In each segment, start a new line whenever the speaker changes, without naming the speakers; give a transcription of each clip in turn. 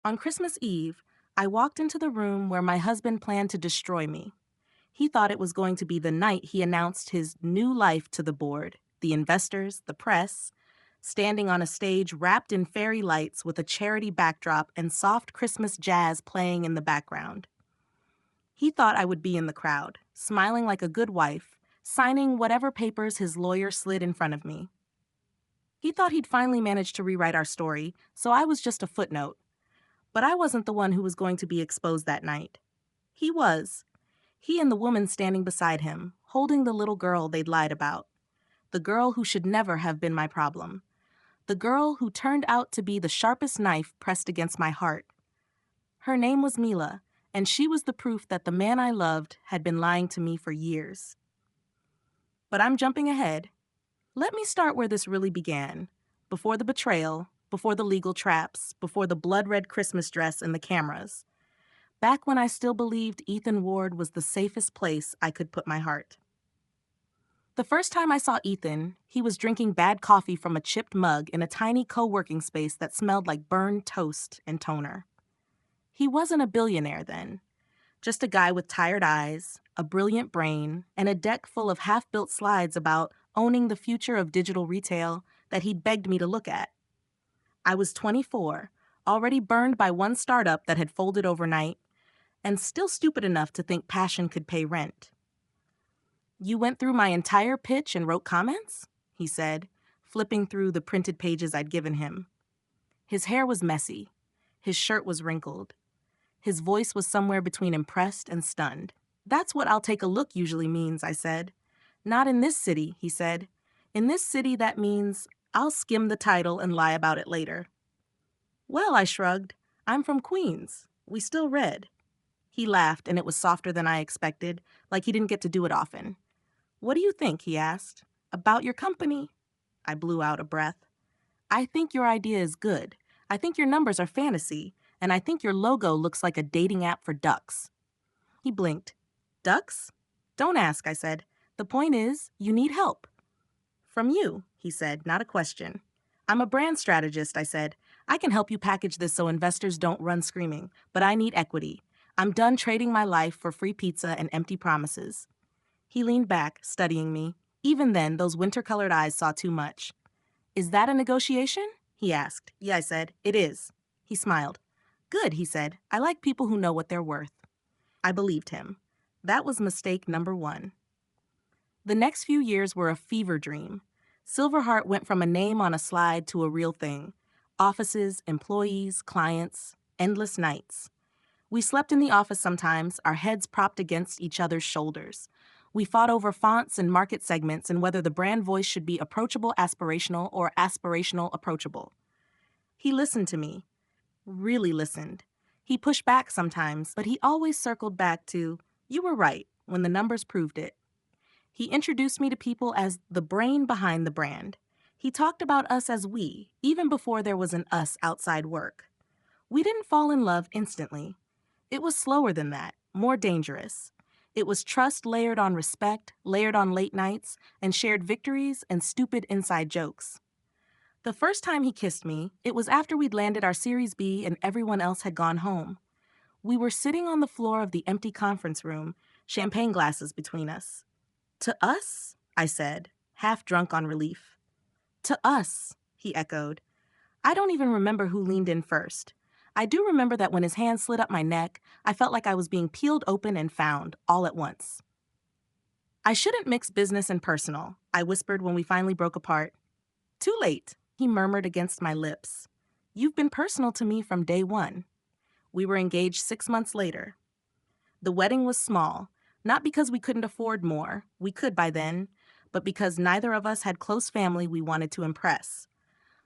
On Christmas Eve, I walked into the room where my husband planned to destroy me. He thought it was going to be the night he announced his new life to the board, the investors, the press, standing on a stage wrapped in fairy lights with a charity backdrop and soft Christmas jazz playing in the background. He thought I would be in the crowd, smiling like a good wife, signing whatever papers his lawyer slid in front of me. He thought he'd finally managed to rewrite our story, so I was just a footnote. But I wasn't the one who was going to be exposed that night. He was. He and the woman standing beside him, holding the little girl they'd lied about. The girl who should never have been my problem. The girl who turned out to be the sharpest knife pressed against my heart. Her name was Mila, and she was the proof that the man I loved had been lying to me for years. But I'm jumping ahead. Let me start where this really began. Before the betrayal, before the legal traps, before the blood-red Christmas dress and the cameras. Back when I still believed Ethan Ward was the safest place I could put my heart. The first time I saw Ethan, he was drinking bad coffee from a chipped mug in a tiny co-working space that smelled like burned toast and toner. He wasn't a billionaire then, just a guy with tired eyes, a brilliant brain, and a deck full of half-built slides about owning the future of digital retail that he'd begged me to look at. I was 24, already burned by one startup that had folded overnight, and still stupid enough to think passion could pay rent. "You went through my entire pitch and wrote comments?" he said, flipping through the printed pages I'd given him. His hair was messy. His shirt was wrinkled. His voice was somewhere between impressed and stunned. "That's what 'I'll take a look' usually means," I said. "Not in this city," he said. "In this city, that means I'll skim the title and lie about it later." "Well," I shrugged, "I'm from Queens. We still read." He laughed, and it was softer than I expected, like he didn't get to do it often. "What do you think?" he asked. "About your company?" I blew out a breath. "I think your idea is good. I think your numbers are fantasy, and I think your logo looks like a dating app for ducks." He blinked. "Ducks?" "Don't ask," I said. "The point is, you need help." "From you," he said, not a question. "I'm a brand strategist," I said. "I can help you package this so investors don't run screaming, but I need equity. I'm done trading my life for free pizza and empty promises." He leaned back, studying me. Even then, those winter-colored eyes saw too much. "Is that a negotiation?" he asked. "Yeah," I said. "It is." He smiled. "Good," he said. "I like people who know what they're worth." I believed him. That was mistake number one. The next few years were a fever dream. Silverheart went from a name on a slide to a real thing. Offices, employees, clients, endless nights. We slept in the office sometimes, our heads propped against each other's shoulders. We fought over fonts and market segments and whether the brand voice should be approachable aspirational or aspirational approachable. He listened to me. Really listened. He pushed back sometimes, but he always circled back to, "You were right," when the numbers proved it. He introduced me to people as the brain behind the brand. He talked about us as we, even before there was an us outside work. We didn't fall in love instantly. It was slower than that, more dangerous. It was trust layered on respect, layered on late nights, and shared victories and stupid inside jokes. The first time he kissed me, it was after we'd landed our Series B and everyone else had gone home. We were sitting on the floor of the empty conference room, champagne glasses between us. "To us?" I said, half drunk on relief. "To us," he echoed. I don't even remember who leaned in first. I do remember that when his hand slid up my neck, I felt like I was being peeled open and found, all at once. "I shouldn't mix business and personal," I whispered when we finally broke apart. "Too late," he murmured against my lips. "You've been personal to me from day one." We were engaged 6 months later. The wedding was small, not because we couldn't afford more, we could by then, but because neither of us had close family we wanted to impress.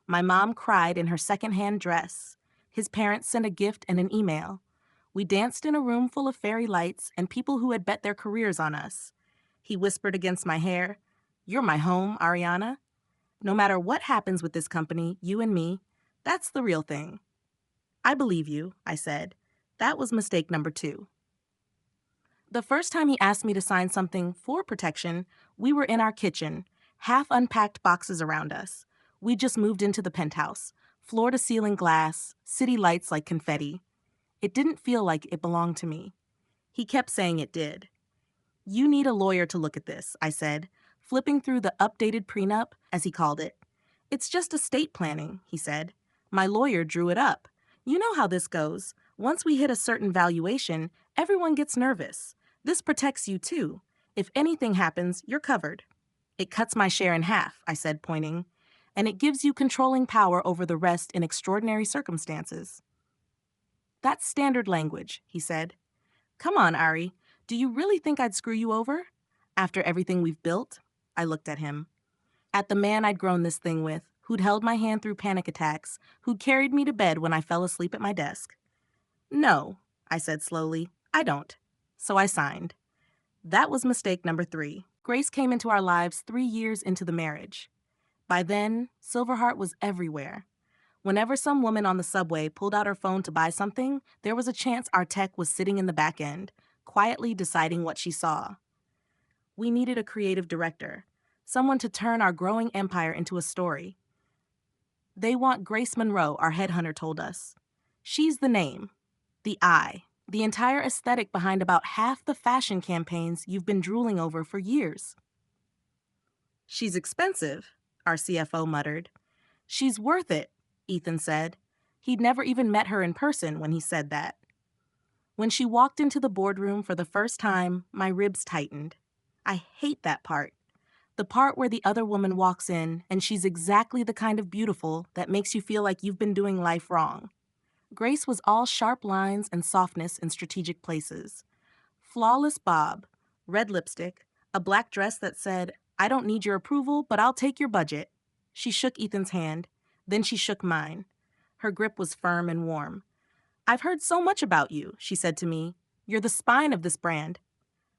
My mom cried in her second-hand dress. His parents sent a gift and an email. We danced in a room full of fairy lights and people who had bet their careers on us. He whispered against my hair, "You're my home, Ariana. No matter what happens with this company, you and me, that's the real thing." "I believe you," I said. That was mistake number 2. The first time he asked me to sign something for protection, we were in our kitchen, half unpacked boxes around us. We just moved into the penthouse. Floor-to-ceiling glass, city lights like confetti. It didn't feel like it belonged to me. He kept saying it did. "You need a lawyer to look at this," I said, flipping through the updated prenup, as he called it. "It's just estate planning," he said. "My lawyer drew it up. You know how this goes. Once we hit a certain valuation, everyone gets nervous. This protects you too. If anything happens, you're covered." "It cuts my share in half," I said, pointing. "And it gives you controlling power over the rest in extraordinary circumstances." "That's standard language," he said. "Come on, Ari. Do you really think I'd screw you over? After everything we've built?" I looked at him. At the man I'd grown this thing with, who'd held my hand through panic attacks, who'd carried me to bed when I fell asleep at my desk. "No," I said slowly, "I don't." So I signed. That was mistake number 3. Grace came into our lives 3 years into the marriage. By then, Silverheart was everywhere. Whenever some woman on the subway pulled out her phone to buy something, there was a chance our tech was sitting in the back end, quietly deciding what she saw. We needed a creative director, someone to turn our growing empire into a story. "They want Grace Monroe," our headhunter told us. "She's the name, the eye, the entire aesthetic behind about half the fashion campaigns you've been drooling over for years." "She's expensive," our CFO muttered. "She's worth it," Ethan said. He'd never even met her in person when he said that. When she walked into the boardroom for the first time, my ribs tightened. I hate that part. The part where the other woman walks in and she's exactly the kind of beautiful that makes you feel like you've been doing life wrong. Grace was all sharp lines and softness in strategic places. Flawless bob, red lipstick, a black dress that said, "I don't need your approval, but I'll take your budget." She shook Ethan's hand. Then she shook mine. Her grip was firm and warm. "I've heard so much about you," she said to me. "You're the spine of this brand."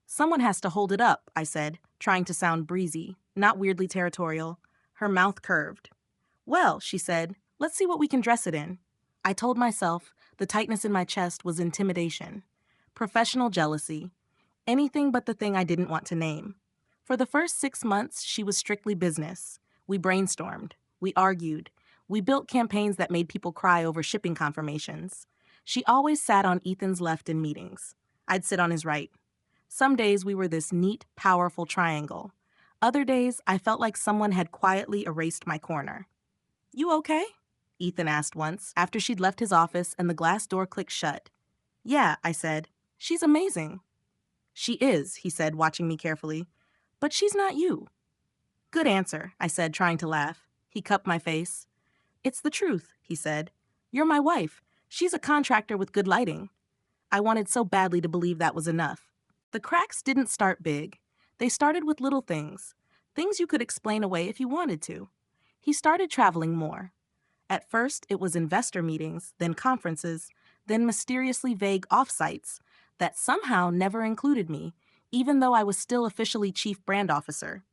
"Someone has to hold it up," I said, trying to sound breezy, not weirdly territorial. Her mouth curved. "Well," she said, "let's see what we can dress it in." I told myself the tightness in my chest was intimidation. Professional jealousy. Anything but the thing I didn't want to name. For the first 6 months, she was strictly business. We brainstormed. We argued. We built campaigns that made people cry over shipping confirmations. She always sat on Ethan's left in meetings. I'd sit on his right. Some days we were this neat, powerful triangle. Other days, I felt like someone had quietly erased my corner. "You okay?" Ethan asked once, after she'd left his office and the glass door clicked shut. "Yeah," I said. "She's amazing." "She is," he said, watching me carefully. "But she's not you." "Good answer," I said, trying to laugh. He cupped my face. "It's the truth," he said. "You're my wife. She's a contractor with good lighting." I wanted so badly to believe that was enough. The cracks didn't start big. They started with little things you could explain away if you wanted to. He started traveling more. At first, it was investor meetings, then conferences, then mysteriously vague offsites that somehow never included me, even though I was still officially chief brand officer.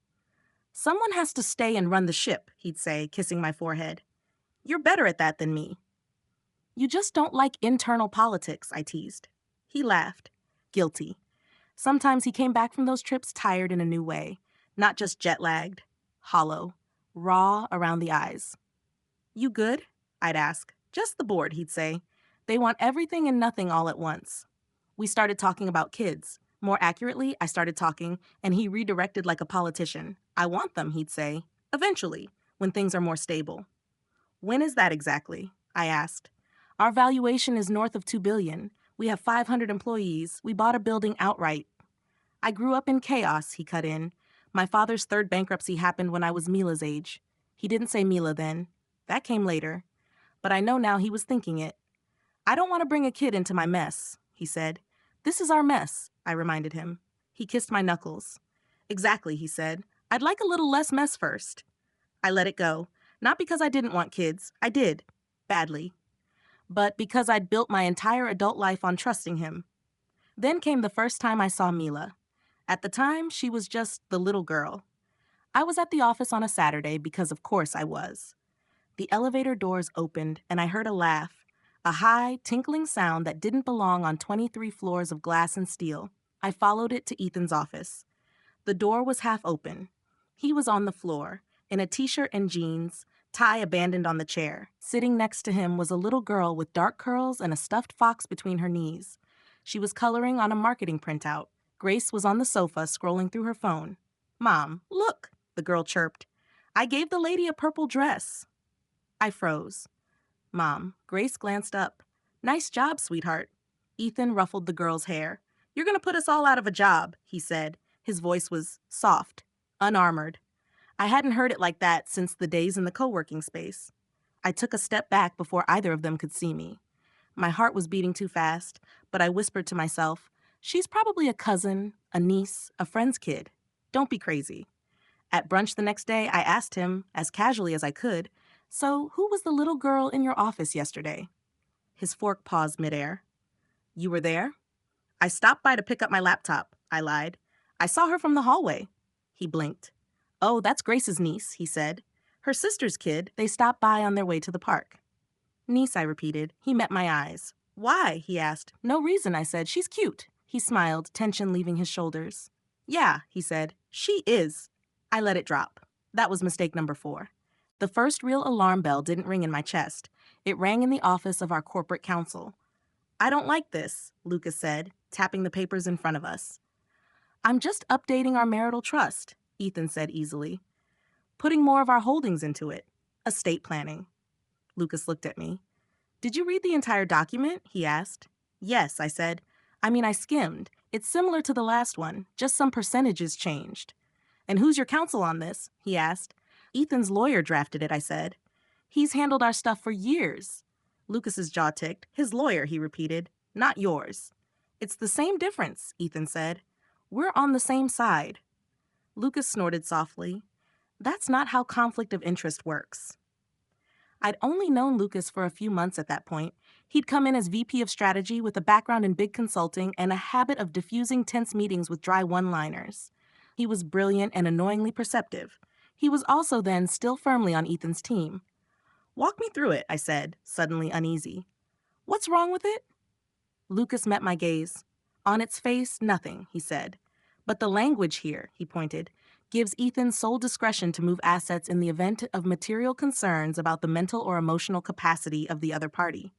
"Someone has to stay and run the ship," he'd say, kissing my forehead. "You're better at that than me." "You just don't like internal politics," I teased. He laughed. Guilty. Sometimes he came back from those trips tired in a new way, not just jet-lagged, hollow, raw around the eyes. "You good?" I'd ask. "Just the board," he'd say. "They want everything and nothing all at once." We started talking about kids. More accurately, I started talking, and he redirected like a politician. "I want them," he'd say. "Eventually, when things are more stable." "When is that exactly?" I asked. "Our valuation is north of $2 billion. We have 500 employees. We bought a building outright." "I grew up in chaos," he cut in. "My father's third bankruptcy happened when I was Mila's age." He didn't say Mila then. That came later. But I know now he was thinking it. "I don't want to bring a kid into my mess," he said. "This is our mess," I reminded him. He kissed my knuckles. "Exactly," he said. "I'd like a little less mess first." I let it go. Not because I didn't want kids. I did. Badly. But because I'd built my entire adult life on trusting him. Then came the first time I saw Mila. At the time, she was just the little girl. I was at the office on a Saturday because of course I was. The elevator doors opened and I heard a laugh, a high, tinkling sound that didn't belong on 23 floors of glass and steel. I followed it to Ethan's office. The door was half open. He was on the floor, in a t-shirt and jeans, Ty abandoned on the chair. Sitting next to him was a little girl with dark curls and a stuffed fox between her knees. She was coloring on a marketing printout. Grace was on the sofa scrolling through her phone. "Mom, look," the girl chirped. "I gave the lady a purple dress." I froze. "Mom," Grace glanced up. "Nice job, sweetheart." Ethan ruffled the girl's hair. "You're going to put us all out of a job," he said. His voice was soft, unarmored. I hadn't heard it like that since the days in the co-working space. I took a step back before either of them could see me. My heart was beating too fast, but I whispered to myself, "She's probably a cousin, a niece, a friend's kid. Don't be crazy." At brunch the next day, I asked him, as casually as I could, "So, who was the little girl in your office yesterday?" His fork paused midair. "You were there?" "I stopped by to pick up my laptop," I lied. "I saw her from the hallway." He blinked. "Oh, that's Grace's niece," he said. "Her sister's kid. They stopped by on their way to the park." "Niece," I repeated. He met my eyes. "Why?" he asked. "No reason," I said. "She's cute." He smiled, tension leaving his shoulders. "Yeah," he said. "She is." I let it drop. That was mistake number 4. The first real alarm bell didn't ring in my chest. It rang in the office of our corporate counsel. "I don't like this," Lucas said, tapping the papers in front of us. "I'm just updating our marital trust," Ethan said easily. "Putting more of our holdings into it. Estate planning." Lucas looked at me. "Did you read the entire document?" he asked. "Yes," I said. I skimmed. It's similar to the last one, just some percentages changed." "And who's your counsel on this?" he asked. "Ethan's lawyer drafted it," I said. "He's handled our stuff for years." Lucas's jaw ticked. "His lawyer," he repeated. "Not yours." "It's the same difference," Ethan said. "We're on the same side." Lucas snorted softly. "That's not how conflict of interest works." I'd only known Lucas for a few months at that point. He'd come in as VP of strategy with a background in big consulting and a habit of diffusing tense meetings with dry one-liners. He was brilliant and annoyingly perceptive. He was also then still firmly on Ethan's team. "Walk me through it," I said, suddenly uneasy. "What's wrong with it?" Lucas met my gaze. "On its face, nothing," he said. "But the language here," he pointed, "gives Ethan sole discretion to move assets in the event of material concerns about the mental or emotional capacity of the other party."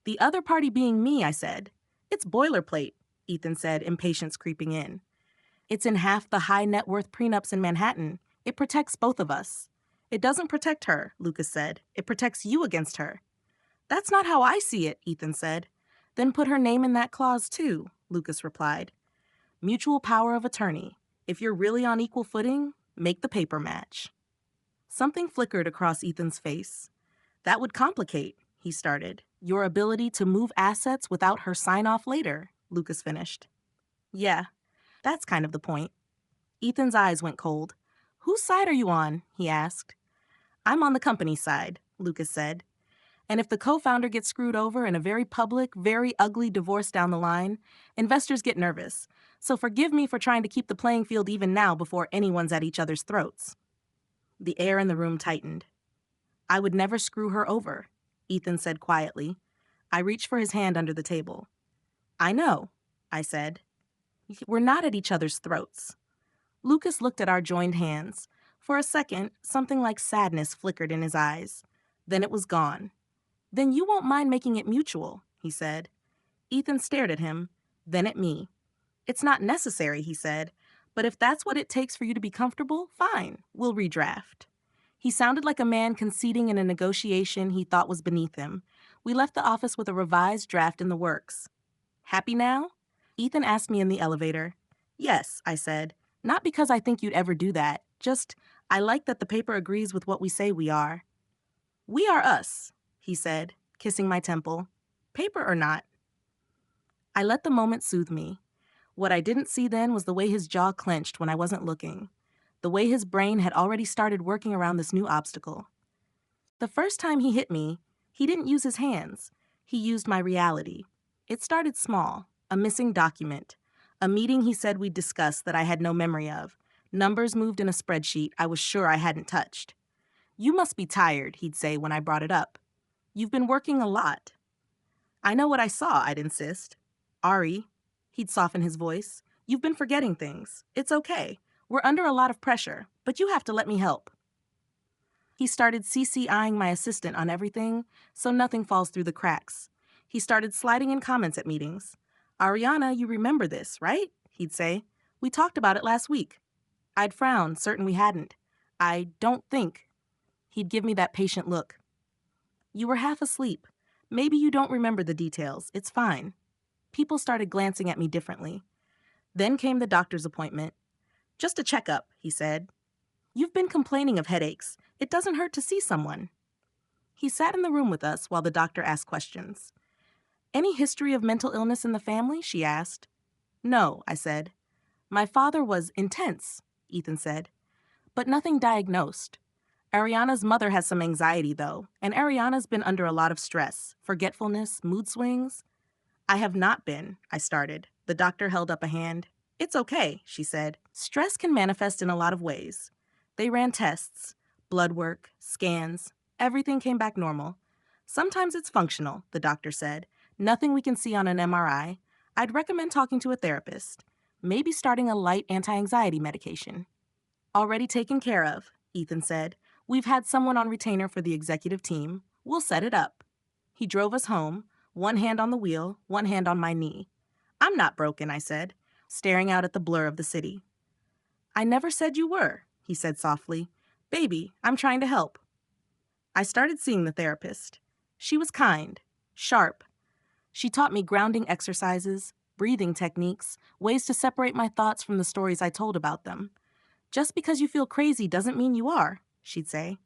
"The other party being me," I said. "It's boilerplate," Ethan said, impatience creeping in. "It's in half the high net worth prenups in Manhattan. It protects both of us." "It doesn't protect her," Lucas said. "It protects you against her." "That's not how I see it," Ethan said. "Then put her name in that clause too," Lucas replied. "Mutual power of attorney. If you're really on equal footing, make the paper match." Something flickered across Ethan's face. "That would complicate," he started. "Your ability to move assets without her sign-off later," Lucas finished. "Yeah, that's kind of the point." Ethan's eyes went cold. "Whose side are you on?" he asked. "I'm on the company's side," Lucas said. "And if the co-founder gets screwed over in a very public, very ugly divorce down the line, investors get nervous. So forgive me for trying to keep the playing field even now before anyone's at each other's throats." The air in the room tightened. "I would never screw her over," Ethan said quietly. I reached for his hand under the table. "I know," I said. "We're not at each other's throats." Lucas looked at our joined hands. For a second, something like sadness flickered in his eyes. Then it was gone. "Then you won't mind making it mutual," he said. Ethan stared at him, then at me. "It's not necessary," he said, "but if that's what it takes for you to be comfortable, fine, we'll redraft." He sounded like a man conceding in a negotiation he thought was beneath him. We left the office with a revised draft in the works. "Happy now?" Ethan asked me in the elevator. "Yes," I said. "Not because I think you'd ever do that. Just, I like that the paper agrees with what we say we are." "We are us," he said, kissing my temple. "Paper or not." I let the moment soothe me. What I didn't see then was the way his jaw clenched when I wasn't looking. The way his brain had already started working around this new obstacle. The first time he hit me, he didn't use his hands. He used my reality. It started small, a missing document, a meeting he said we'd discussed that I had no memory of, numbers moved in a spreadsheet I was sure I hadn't touched. "You must be tired," he'd say when I brought it up. "You've been working a lot." "I know what I saw," I'd insist. "Ari," he'd soften his voice, "you've been forgetting things. It's okay. We're under a lot of pressure, but you have to let me help." He started CC-eyeing my assistant on everything, so nothing falls through the cracks. He started sliding in comments at meetings. "Ariana, you remember this, right?" he'd say. "We talked about it last week." I'd frown, certain we hadn't. "I don't think." He'd give me that patient look. "You were half asleep. Maybe you don't remember the details. It's fine." People started glancing at me differently. Then came the doctor's appointment. "Just a checkup," he said. "You've been complaining of headaches. It doesn't hurt to see someone." He sat in the room with us while the doctor asked questions. "Any history of mental illness in the family?" she asked. "No," I said. "My father was intense," Ethan said, "but nothing diagnosed. Ariana's mother has some anxiety, though, and Ariana's been under a lot of stress, forgetfulness, mood swings." "I have not been," I started. The doctor held up a hand. "It's okay," she said. "Stress can manifest in a lot of ways." They ran tests, blood work, scans. Everything came back normal. "Sometimes it's functional," the doctor said. "Nothing we can see on an MRI. I'd recommend talking to a therapist. Maybe starting a light anti-anxiety medication." "Already taken care of," Ethan said. "We've had someone on retainer for the executive team. We'll set it up." He drove us home, one hand on the wheel, one hand on my knee. "I'm not broken," I said, staring out at the blur of the city. "I never said you were," he said softly. "Baby, I'm trying to help." I started seeing the therapist. She was kind, sharp. She taught me grounding exercises, breathing techniques, ways to separate my thoughts from the stories I told about them. "Just because you feel crazy doesn't mean you are," she'd say.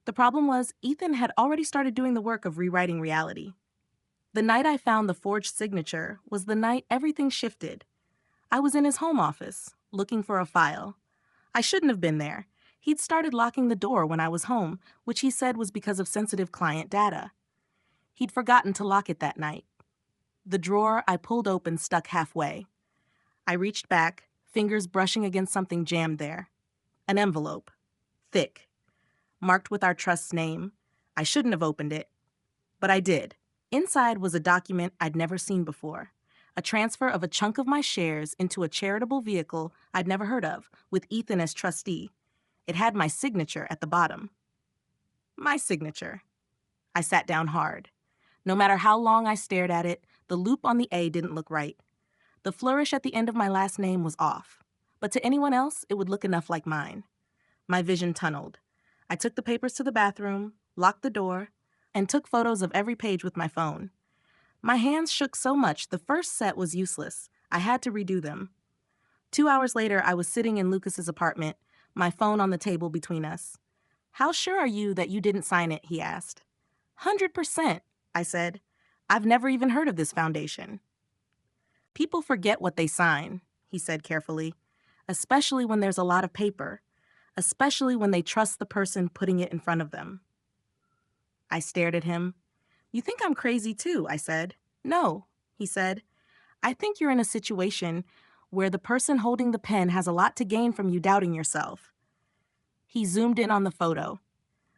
The problem was, Ethan had already started doing the work of rewriting reality. The night I found the forged signature was the night everything shifted. I was in his home office, looking for a file. I shouldn't have been there. He'd started locking the door when I was home, which he said was because of sensitive client data. He'd forgotten to lock it that night. The drawer I pulled open stuck halfway. I reached back, fingers brushing against something jammed there. An envelope. Thick. Marked with our trust's name. I shouldn't have opened it, but I did. Inside was a document I'd never seen before. A transfer of a chunk of my shares into a charitable vehicle I'd never heard of, with Ethan as trustee. It had my signature at the bottom. My signature. I sat down hard. No matter how long I stared at it, the loop on the A didn't look right. The flourish at the end of my last name was off. But to anyone else, it would look enough like mine. My vision tunneled. I took the papers to the bathroom, locked the door, and took photos of every page with my phone. My hands shook so much the first set was useless. I had to redo them. 2 hours later, I was sitting in Lucas's apartment, my phone on the table between us. "How sure are you that you didn't sign it?" he asked. "100%, I said. "I've never even heard of this foundation." "People forget what they sign," he said carefully, "especially when there's a lot of paper, especially when they trust the person putting it in front of them." I stared at him. "You think I'm crazy too," I said. "No," he said. "I think you're in a situation where the person holding the pen has a lot to gain from you doubting yourself." He zoomed in on the photo.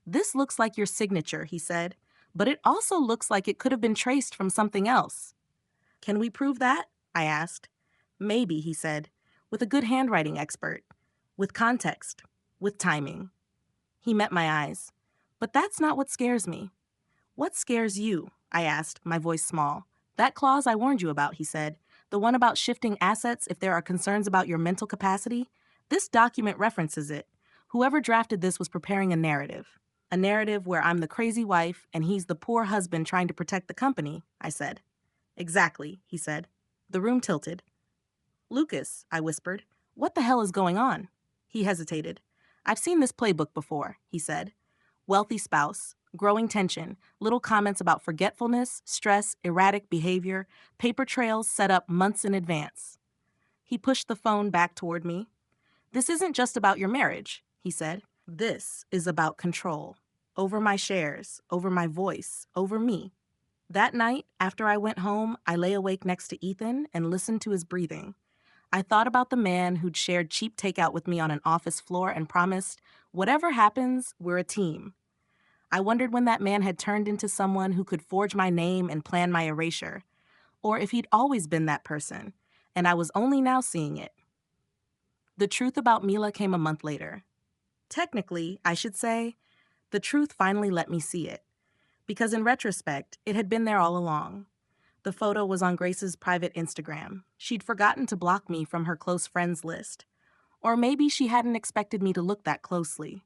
"This looks like your signature," he said, "but it also looks like it could have been traced from something else." "Can we prove that?" I asked. "Maybe," he said, "with a good handwriting expert, with context, with timing." He met my eyes. "But that's not what scares me." "What scares you?" I asked, my voice small. "That clause I warned you about," he said. "The one about shifting assets if there are concerns about your mental capacity. This document references it. Whoever drafted this was preparing a narrative. A narrative where I'm the crazy wife and he's the poor husband trying to protect the company," I said. "Exactly," he said. The room tilted. "Lucas," I whispered, "what the hell is going on?" He hesitated. "I've seen this playbook before," he said. Wealthy spouse, growing tension, little comments about forgetfulness, stress, erratic behavior, paper trails set up months in advance. He pushed the phone back toward me. "This isn't just about your marriage," he said. "This is about control. Over my shares, over my voice, over me." That night, after I went home, I lay awake next to Ethan and listened to his breathing. I thought about the man who'd shared cheap takeout with me on an office floor and promised, "Whatever happens, we're a team." I wondered when that man had turned into someone who could forge my name and plan my erasure, or if he'd always been that person, and I was only now seeing it. The truth about Mila came a month later. Technically, I should say, The truth finally let me see it. Because in retrospect, it had been there all along. The photo was on Grace's private Instagram. She'd forgotten to block me from her close friends list. Or maybe she hadn't expected me to look that closely.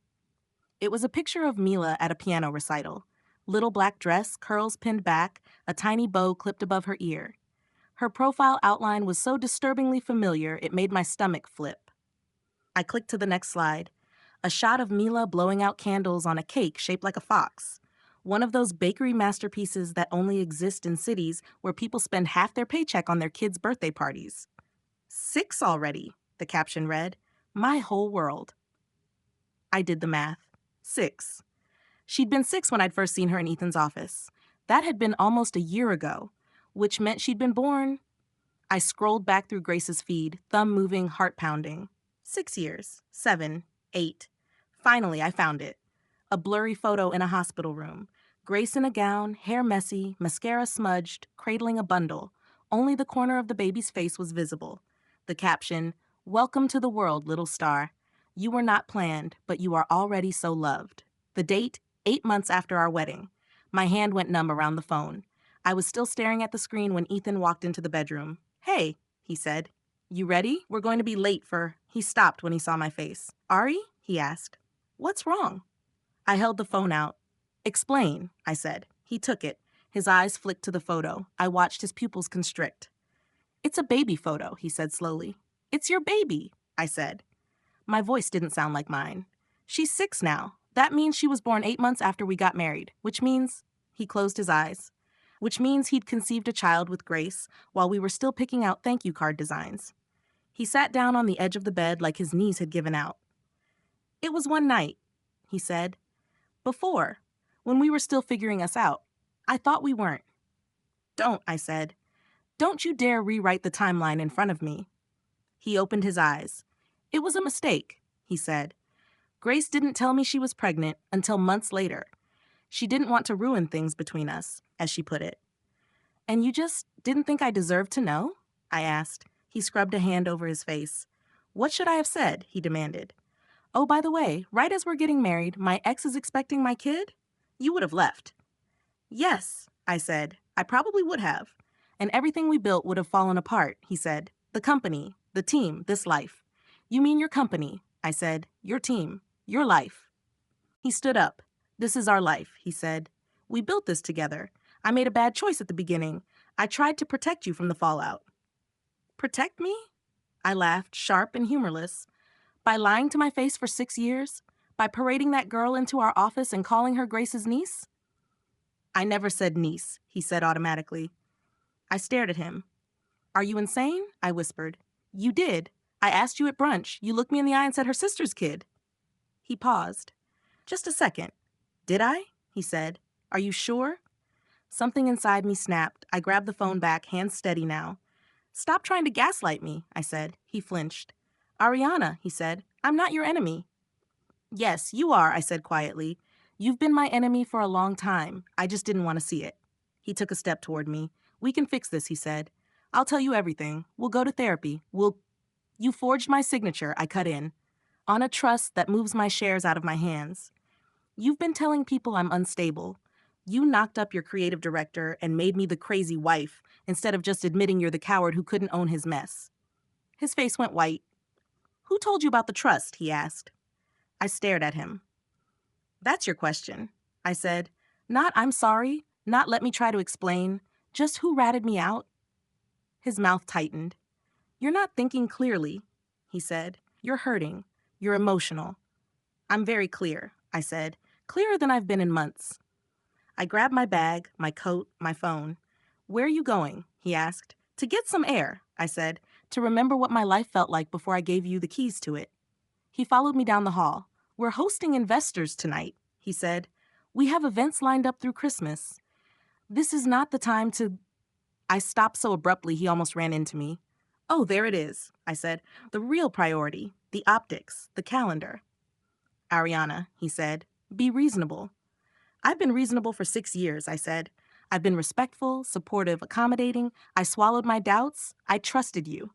It was a picture of Mila at a piano recital. Little black dress, curls pinned back, a tiny bow clipped above her ear. Her profile outline was so disturbingly familiar, it made my stomach flip. I clicked to the next slide. A shot of Mila blowing out candles on a cake shaped like a fox. One of those bakery masterpieces that only exist in cities where people spend half their paycheck on their kids' birthday parties. 6 already, the caption read. My whole world. I did the math. 6. She'd been 6 when I'd first seen her in Ethan's office. That had been almost a year ago, which meant she'd been born. I scrolled back through Grace's feed, thumb moving, heart pounding. 6 years. 7. 8. Finally, I found it. A blurry photo in a hospital room. Grace in a gown, hair messy, mascara smudged, cradling a bundle. Only the corner of the baby's face was visible. The caption, "Welcome to the world, little star. You were not planned, but you are already so loved." The date, 8 months after our wedding. My hand went numb around the phone. I was still staring at the screen when Ethan walked into the bedroom. "Hey," he said. "You ready? We're going to be late for..." He stopped when he saw my face. "Ari?" he asked. "What's wrong?" I held the phone out. "Explain," I said. He took it. His eyes flicked to the photo. I watched his pupils constrict. "It's a baby photo," he said slowly. "It's your baby," I said. My voice didn't sound like mine. "She's 6 now. That means she was born 8 months after we got married, which means..." He closed his eyes. "Which means he'd conceived a child with Grace while we were still picking out thank you card designs." He sat down on the edge of the bed like his knees had given out. "It was one night," he said. "Before, when we were still figuring us out. I thought we weren't." "Don't," I said. "Don't you dare rewrite the timeline in front of me." He opened his eyes. "It was a mistake," he said. "Grace didn't tell me she was pregnant until months later. She didn't want to ruin things between us, as she put it." "And you just didn't think I deserved to know?" I asked. He scrubbed a hand over his face. "What should I have said?" he demanded. "Oh, by the way, right as we're getting married, my ex is expecting my kid?" You would have left. "Yes," I said. "I probably would have. And everything we built would have fallen apart," he said. "The company, the team, this life." "You mean your company," I said. "Your team, your life." He stood up. "This is our life," he said. "We built this together. I made a bad choice at the beginning. I tried to protect you from the fallout." "Protect me?" I laughed, sharp and humorless. "By lying to my face for 6 years? By parading that girl into our office and calling her Grace's niece?" "I never said niece," he said automatically. I stared at him. "Are you insane?" I whispered. "You did. I asked you at brunch. You looked me in the eye and said her sister's kid." He paused. "Just a second. Did I?" he said. "Are you sure?" Something inside me snapped. I grabbed the phone back, hands steady now. "Stop trying to gaslight me," I said. He flinched. "Ariana," he said, "I'm not your enemy." "Yes, you are," I said quietly. "You've been my enemy for a long time. I just didn't want to see it." He took a step toward me. "We can fix this," he said. "I'll tell you everything. We'll go to therapy. You forged my signature," I cut in, "on a trust that moves my shares out of my hands. You've been telling people I'm unstable. You knocked up your creative director and made me the crazy wife instead of just admitting you're the coward who couldn't own his mess." His face went white. "Who told you about the trust?" he asked. I stared at him. "That's your question," I said. "Not I'm sorry, not let me try to explain, just who ratted me out?" His mouth tightened. "You're not thinking clearly," he said. "You're hurting. You're emotional." "I'm very clear," I said. "Clearer than I've been in months." I grabbed my bag, my coat, my phone. "Where are you going?" he asked. "To get some air," I said. "To remember what my life felt like before I gave you the keys to it." He followed me down the hall. "We're hosting investors tonight," he said. "We have events lined up through Christmas. This is not the time to..." I stopped so abruptly he almost ran into me. "Oh, there it is," I said. "The real priority, the optics, the calendar." "Ariana," he said, "be reasonable." "I've been reasonable for 6 years," I said. "I've been respectful, supportive, accommodating. I swallowed my doubts. I trusted you."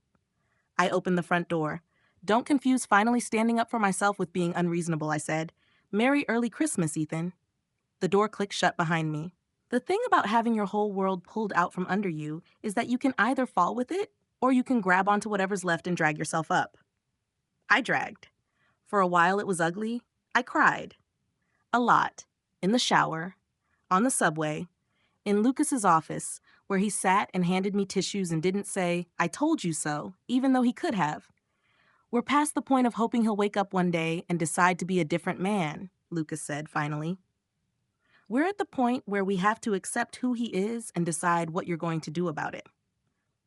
I opened the front door. "Don't confuse finally standing up for myself with being unreasonable," I said. Merry early Christmas, Ethan. The door clicked shut behind me. The thing about having your whole world pulled out from under you is that you can either fall with it or you can grab onto whatever's left and drag yourself up. I dragged. For a while it was ugly. I cried. A lot. In the shower, on the subway, in Lucas's office, where he sat and handed me tissues and didn't say, "I told you so," even though he could have. We're past the point of hoping he'll wake up one day and decide to be a different man, Lucas said finally. We're at the point where we have to accept who he is and decide what you're going to do about it.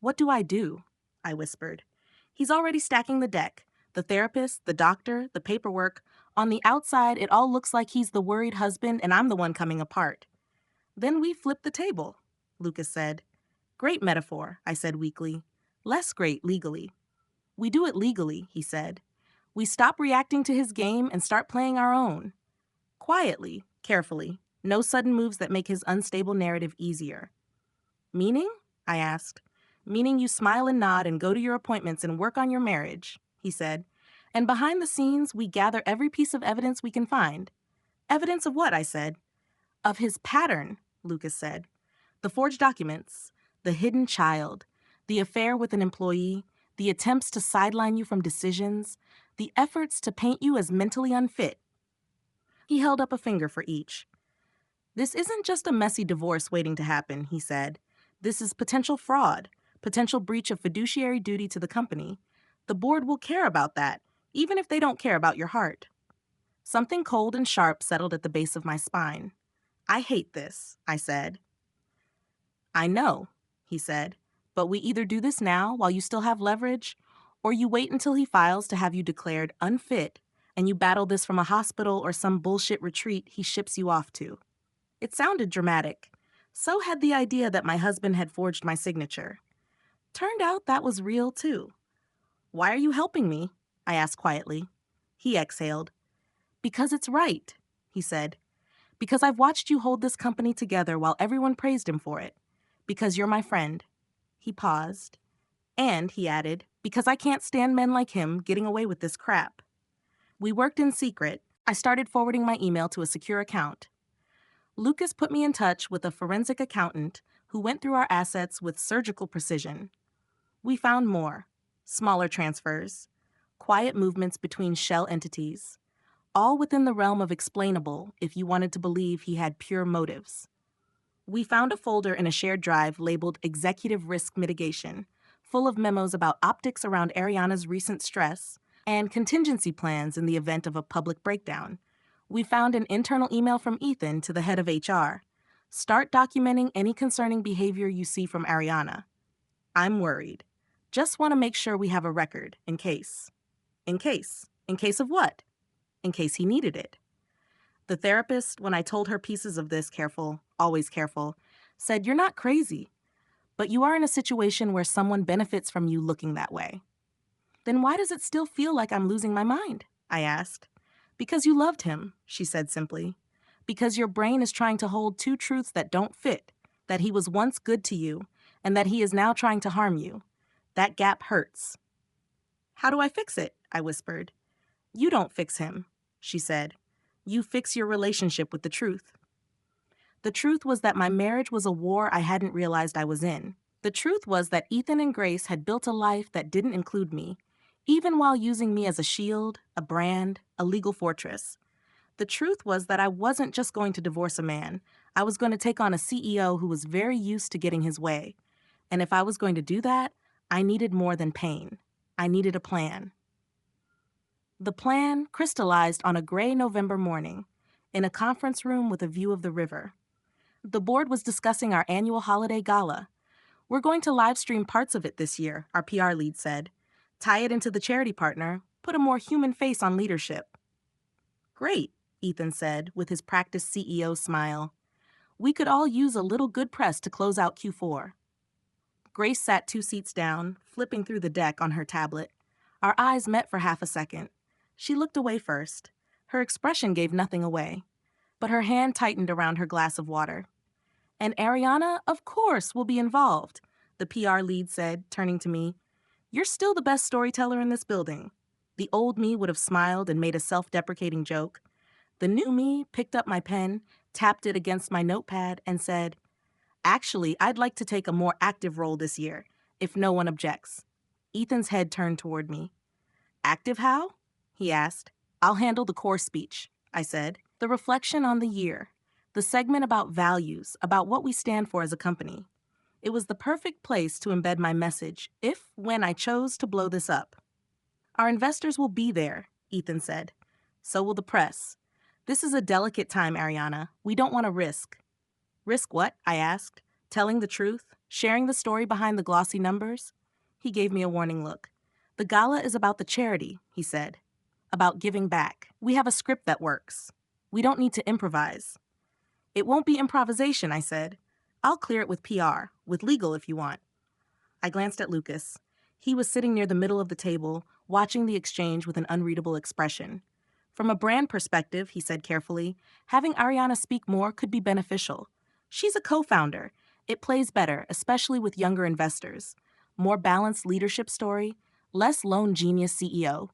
What do? I whispered. He's already stacking the deck. The therapist, the doctor, the paperwork. On the outside, it all looks like he's the worried husband and I'm the one coming apart. Then we flip the table, Lucas said. Great metaphor, I said weakly. Less great legally. We do it legally, he said. We stop reacting to his game and start playing our own. Quietly, carefully, no sudden moves that make his unstable narrative easier. Meaning? I asked. Meaning you smile and nod and go to your appointments and work on your marriage, he said. And behind the scenes, we gather every piece of evidence we can find. Evidence of what? I said. Of his pattern, Lucas said. The forged documents, the hidden child, the affair with an employee, the attempts to sideline you from decisions, the efforts to paint you as mentally unfit. He held up a finger for each. This isn't just a messy divorce waiting to happen, he said. This is potential fraud, potential breach of fiduciary duty to the company. The board will care about that, even if they don't care about your heart. Something cold and sharp settled at the base of my spine. I hate this, I said. I know, he said, but we either do this now while you still have leverage, or you wait until he files to have you declared unfit and you battle this from a hospital or some bullshit retreat he ships you off to. It sounded dramatic. So had the idea that my husband had forged my signature. Turned out that was real too. Why are you helping me? I asked quietly. He exhaled. Because it's right, he said. Because I've watched you hold this company together while everyone praised him for it. Because you're my friend. He paused. And, he added, because I can't stand men like him getting away with this crap. We worked in secret. I started forwarding my email to a secure account. Lucas put me in touch with a forensic accountant who went through our assets with surgical precision. We found more. Smaller transfers. Quiet movements between shell entities. All within the realm of explainable if you wanted to believe he had pure motives. We found a folder in a shared drive labeled Executive Risk Mitigation, full of memos about optics around Ariana's recent stress and contingency plans in the event of a public breakdown. We found an internal email from Ethan to the head of HR. Start documenting any concerning behavior you see from Ariana. I'm worried. Just want to make sure we have a record, in case. In case. In case of what? In case he needed it. The therapist, when I told her pieces of this, careful, always careful, said, "You're not crazy, but you are in a situation where someone benefits from you looking that way." Then why does it still feel like I'm losing my mind? I asked. Because you loved him, she said simply. Because your brain is trying to hold two truths that don't fit, that he was once good to you, and that he is now trying to harm you. That gap hurts. How do I fix it? I whispered. You don't fix him, she said. You fix your relationship with the truth. The truth was that my marriage was a war I hadn't realized I was in. The truth was that Ethan and Grace had built a life that didn't include me, even while using me as a shield, a brand, a legal fortress. The truth was that I wasn't just going to divorce a man. I was going to take on a CEO who was very used to getting his way. And if I was going to do that, I needed more than pain. I needed a plan. The plan crystallized on a gray November morning, in a conference room with a view of the river. The board was discussing our annual holiday gala. We're going to live stream parts of it this year, our PR lead said. Tie it into the charity partner, put a more human face on leadership. Great, Ethan said with his practiced CEO smile. We could all use a little good press to close out Q4. Grace sat 2 seats down, flipping through the deck on her tablet. Our eyes met for half a second. She looked away first. Her expression gave nothing away, but her hand tightened around her glass of water. And Ariana, of course, will be involved, the PR lead said, turning to me. You're still the best storyteller in this building. The old me would have smiled and made a self-deprecating joke. The new me picked up my pen, tapped it against my notepad, and said, "Actually, I'd like to take a more active role this year, if no one objects." Ethan's head turned toward me. "Active how?" he asked. "I'll handle the core speech," I said. The reflection on the year. The segment about values, about what we stand for as a company. It was the perfect place to embed my message, when I chose to blow this up. "Our investors will be there," Ethan said. "So will the press. This is a delicate time, Ariana. We don't want to risk." "Risk what?" I asked. "Telling the truth? Sharing the story behind the glossy numbers?" He gave me a warning look. "The gala is about the charity," he said. "About giving back. We have a script that works. We don't need to improvise." "It won't be improvisation," I said. "I'll clear it with PR, with legal if you want." I glanced at Lucas. He was sitting near the middle of the table, watching the exchange with an unreadable expression. "From a brand perspective," he said carefully, "having Ariana speak more could be beneficial. She's a co-founder. It plays better, especially with younger investors. More balanced leadership story, less lone genius CEO."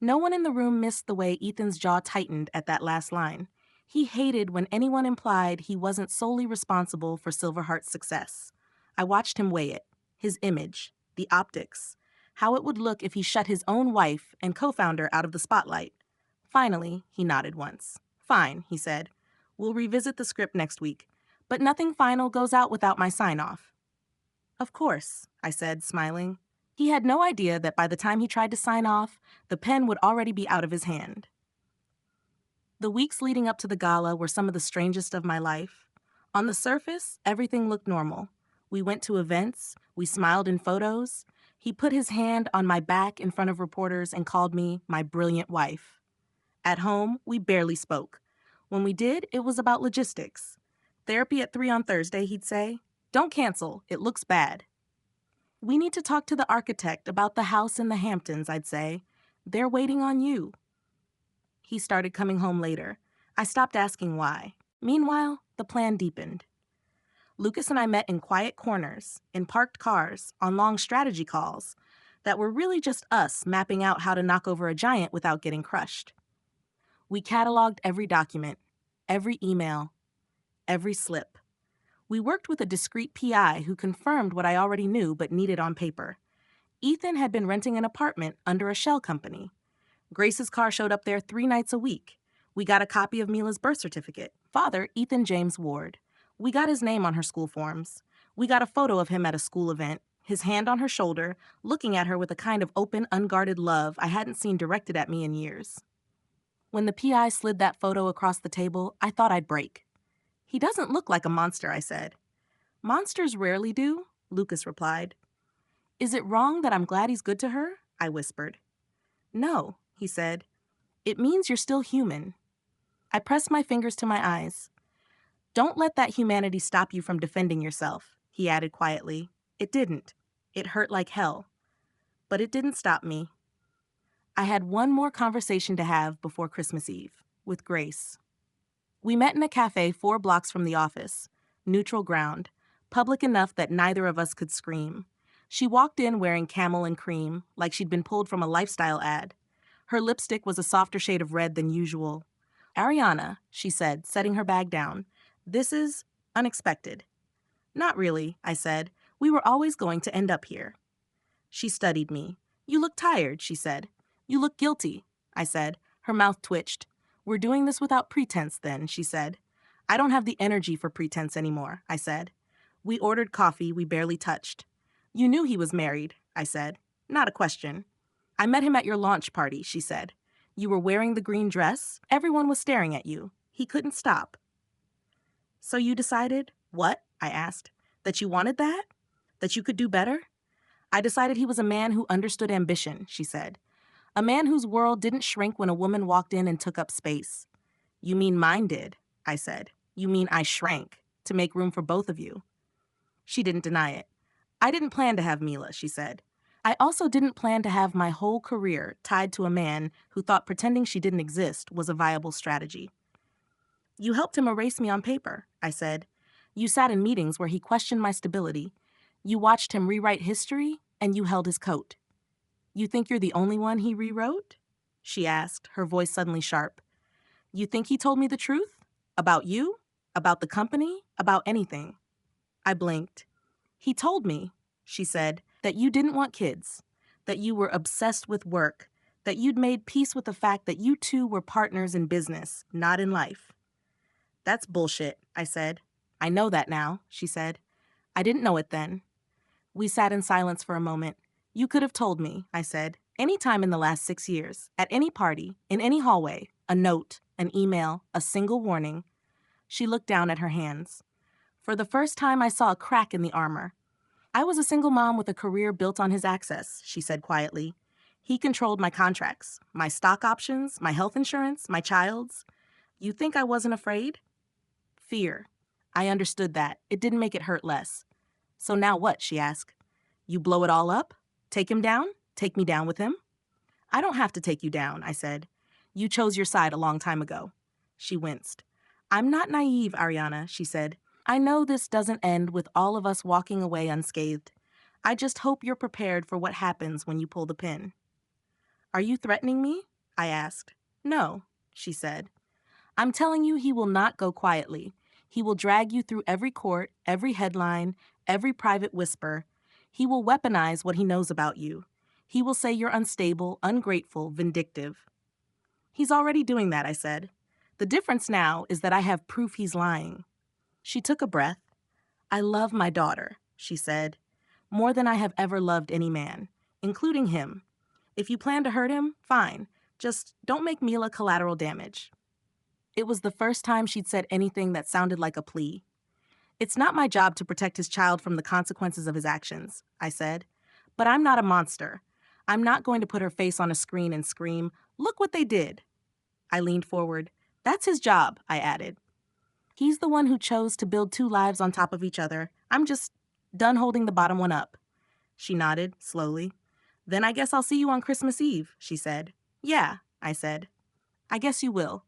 No one in the room missed the way Ethan's jaw tightened at that last line. He hated when anyone implied he wasn't solely responsible for Silverheart's success. I watched him weigh it, his image, the optics, how it would look if he shut his own wife and co-founder out of the spotlight. Finally, he nodded once. "Fine," he said. "We'll revisit the script next week, but nothing final goes out without my sign-off." "Of course," I said, smiling. He had no idea that by the time he tried to sign off, the pen would already be out of his hand. The weeks leading up to the gala were some of the strangest of my life. On the surface, everything looked normal. We went to events, we smiled in photos. He put his hand on my back in front of reporters and called me my brilliant wife. At home, we barely spoke. When we did, it was about logistics. "Therapy at 3 on Thursday," he'd say. "Don't cancel, it looks bad." "We need to talk to the architect about the house in the Hamptons," I'd say. "They're waiting on you." He started coming home later. I stopped asking why. Meanwhile, the plan deepened. Lucas and I met in quiet corners, in parked cars, on long strategy calls that were really just us mapping out how to knock over a giant without getting crushed. We cataloged every document, every email, every slip. We worked with a discreet PI who confirmed what I already knew but needed on paper. Ethan had been renting an apartment under a shell company. Grace's car showed up there 3 nights a week. We got a copy of Mila's birth certificate. Father, Ethan James Ward. We got his name on her school forms. We got a photo of him at a school event, his hand on her shoulder, looking at her with a kind of open, unguarded love I hadn't seen directed at me in years. When the PI slid that photo across the table, I thought I'd break. "He doesn't look like a monster," I said. "Monsters rarely do," Lucas replied. "Is it wrong that I'm glad he's good to her?" I whispered. "No," he said. "It means you're still human." I pressed my fingers to my eyes. "Don't let that humanity stop you from defending yourself," he added quietly. It didn't. It hurt like hell. But it didn't stop me. I had one more conversation to have before Christmas Eve, with Grace. We met in a cafe 4 blocks from the office. Neutral ground, public enough that neither of us could scream. She walked in wearing camel and cream, like she'd been pulled from a lifestyle ad. Her lipstick was a softer shade of red than usual. "Ariana," she said, setting her bag down, "this is unexpected." "Not really," I said. "We were always going to end up here." She studied me. "You look tired," she said. "You look guilty," I said. Her mouth twitched. "We're doing this without pretense, then," she said. "I don't have the energy for pretense anymore," I said. We ordered coffee we barely touched. "You knew he was married," I said. "Not a question." "I met him at your launch party," she said. "You were wearing the green dress. Everyone was staring at you. He couldn't stop." "So you decided—" "What?" I asked. "That you wanted that? That you could do better?" "I decided he was a man who understood ambition," she said. "A man whose world didn't shrink when a woman walked in and took up space." "You mean mine did," I said. "You mean I shrank, to make room for both of you." She didn't deny it. "I didn't plan to have Mila," she said. "I also didn't plan to have my whole career tied to a man who thought pretending she didn't exist was a viable strategy." "You helped him erase me on paper," I said. "You sat in meetings where he questioned my stability. You watched him rewrite history, and you held his coat." "You think you're the only one he rewrote?" she asked, her voice suddenly sharp. You think he told me the truth? About you? About the company? About anything? I blinked. He told me, she said, that you didn't want kids, that you were obsessed with work, that you'd made peace with the fact that you two were partners in business, not in life. That's bullshit, I said. I know that now, she said. I didn't know it then. We sat in silence for a moment. You could have told me, I said, any time in the last 6 years, at any party, in any hallway, a note, an email, a single warning. She looked down at her hands. For the first time, I saw a crack in the armor. I was a single mom with a career built on his access, she said quietly. He controlled my contracts, my stock options, my health insurance, my child's. You think I wasn't afraid? Fear. I understood that. It didn't make it hurt less. So now what, she asked. You blow it all up? Take him down? Take me down with him? I don't have to take you down, I said. You chose your side a long time ago. She winced. I'm not naive, Ariana, she said. I know this doesn't end with all of us walking away unscathed. I just hope you're prepared for what happens when you pull the pin. Are you threatening me? I asked. No, she said. I'm telling you he will not go quietly. He will drag you through every court, every headline, every private whisper. He will weaponize what he knows about you. He will say you're unstable, ungrateful, vindictive. He's already doing that, I said. The difference now is that I have proof he's lying. She took a breath. I love my daughter, she said, more than I have ever loved any man, including him. If you plan to hurt him, fine. Just don't make Mila collateral damage. It was the first time she'd said anything that sounded like a plea. It's not my job to protect his child from the consequences of his actions, I said. But I'm not a monster. I'm not going to put her face on a screen and scream, look what they did. I leaned forward. That's his job, I added. He's the one who chose to build two lives on top of each other. I'm just done holding the bottom one up. She nodded, slowly. Then I guess I'll see you on Christmas Eve, she said. Yeah, I said. I guess you will.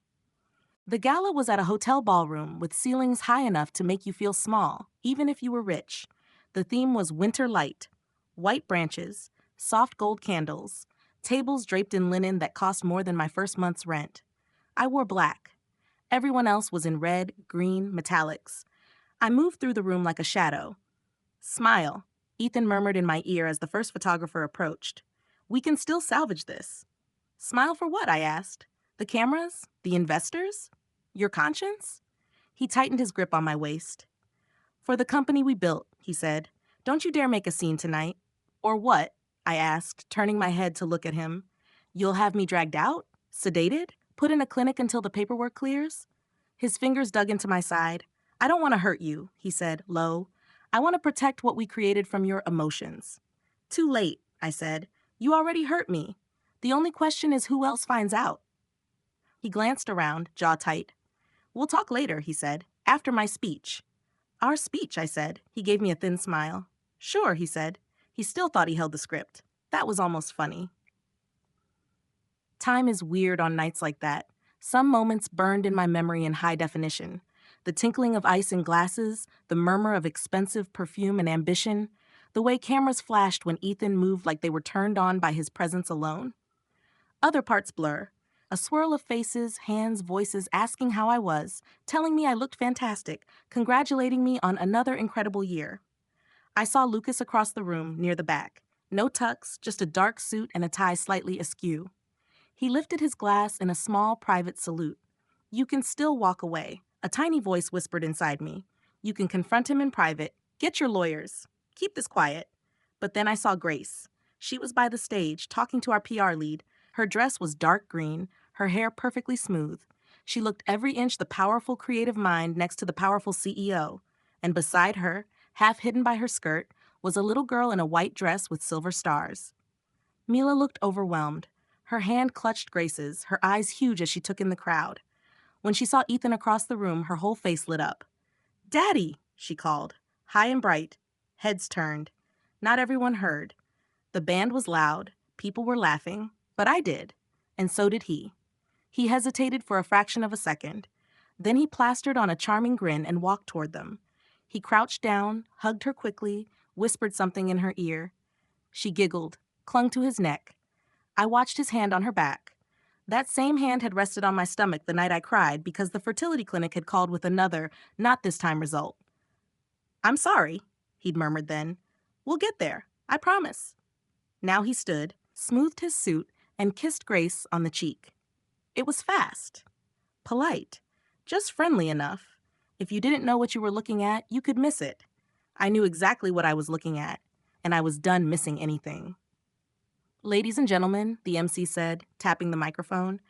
The gala was at a hotel ballroom with ceilings high enough to make you feel small, even if you were rich. The theme was winter light, white branches, soft gold candles, tables draped in linen that cost more than my first month's rent. I wore black. Everyone else was in red, green, metallics. I moved through the room like a shadow. Smile, Ethan murmured in my ear as the first photographer approached. We can still salvage this. Smile for what? I asked. The cameras? The investors? Your conscience? He tightened his grip on my waist. For the company we built, he said. Don't you dare make a scene tonight. Or what? I asked, turning my head to look at him. You'll have me dragged out? Sedated? Put in a clinic until the paperwork clears? His fingers dug into my side. I don't want to hurt you, he said, low. I want to protect what we created from your emotions. Too late, I said. You already hurt me. The only question is who else finds out. He glanced around, jaw tight. We'll talk later, he said, after my speech. Our speech, I said. He gave me a thin smile. Sure, he said. He still thought he held the script. That was almost funny. Time is weird on nights like that. Some moments burned in my memory in high definition. The tinkling of ice in glasses, the murmur of expensive perfume and ambition, the way cameras flashed when Ethan moved like they were turned on by his presence alone. Other parts blur. A swirl of faces, hands, voices asking how I was, telling me I looked fantastic, congratulating me on another incredible year. I saw Lucas across the room, near the back. No tux, just a dark suit and a tie slightly askew. He lifted his glass in a small, private salute. You can still walk away. A tiny voice whispered inside me. You can confront him in private. Get your lawyers. Keep this quiet. But then I saw Grace. She was by the stage, talking to our PR lead. Her dress was dark green, her hair perfectly smooth. She looked every inch the powerful creative mind next to the powerful CEO. And beside her, half hidden by her skirt, was a little girl in a white dress with silver stars. Mila looked overwhelmed. Her hand clutched Grace's, her eyes huge as she took in the crowd. When she saw Ethan across the room, her whole face lit up. Daddy, she called, high and bright, heads turned. Not everyone heard. The band was loud, people were laughing, but I did, and so did he. He hesitated for a fraction of a second. Then he plastered on a charming grin and walked toward them. He crouched down, hugged her quickly, whispered something in her ear. She giggled, clung to his neck. I watched his hand on her back. That same hand had rested on my stomach the night I cried because the fertility clinic had called with another, not this time result. "I'm sorry," he'd murmured then. "We'll get there, I promise." Now he stood, smoothed his suit, and kissed Grace on the cheek. It was fast, polite, just friendly enough. If you didn't know what you were looking at, you could miss it. I knew exactly what I was looking at, and I was done missing anything. "Ladies and gentlemen," the MC said, tapping the microphone,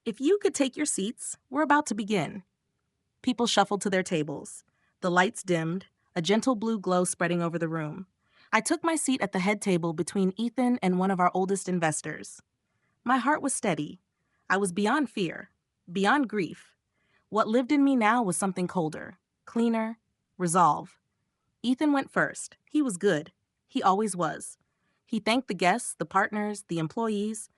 "if you could take your seats, we're about to begin." People shuffled to their tables. The lights dimmed, a gentle blue glow spreading over the room. I took my seat at the head table between Ethan and one of our oldest investors. My heart was steady. I was beyond fear, beyond grief. What lived in me now was something colder, cleaner, resolve. Ethan went first. He was good. He always was. He thanked the guests, the partners, the employees.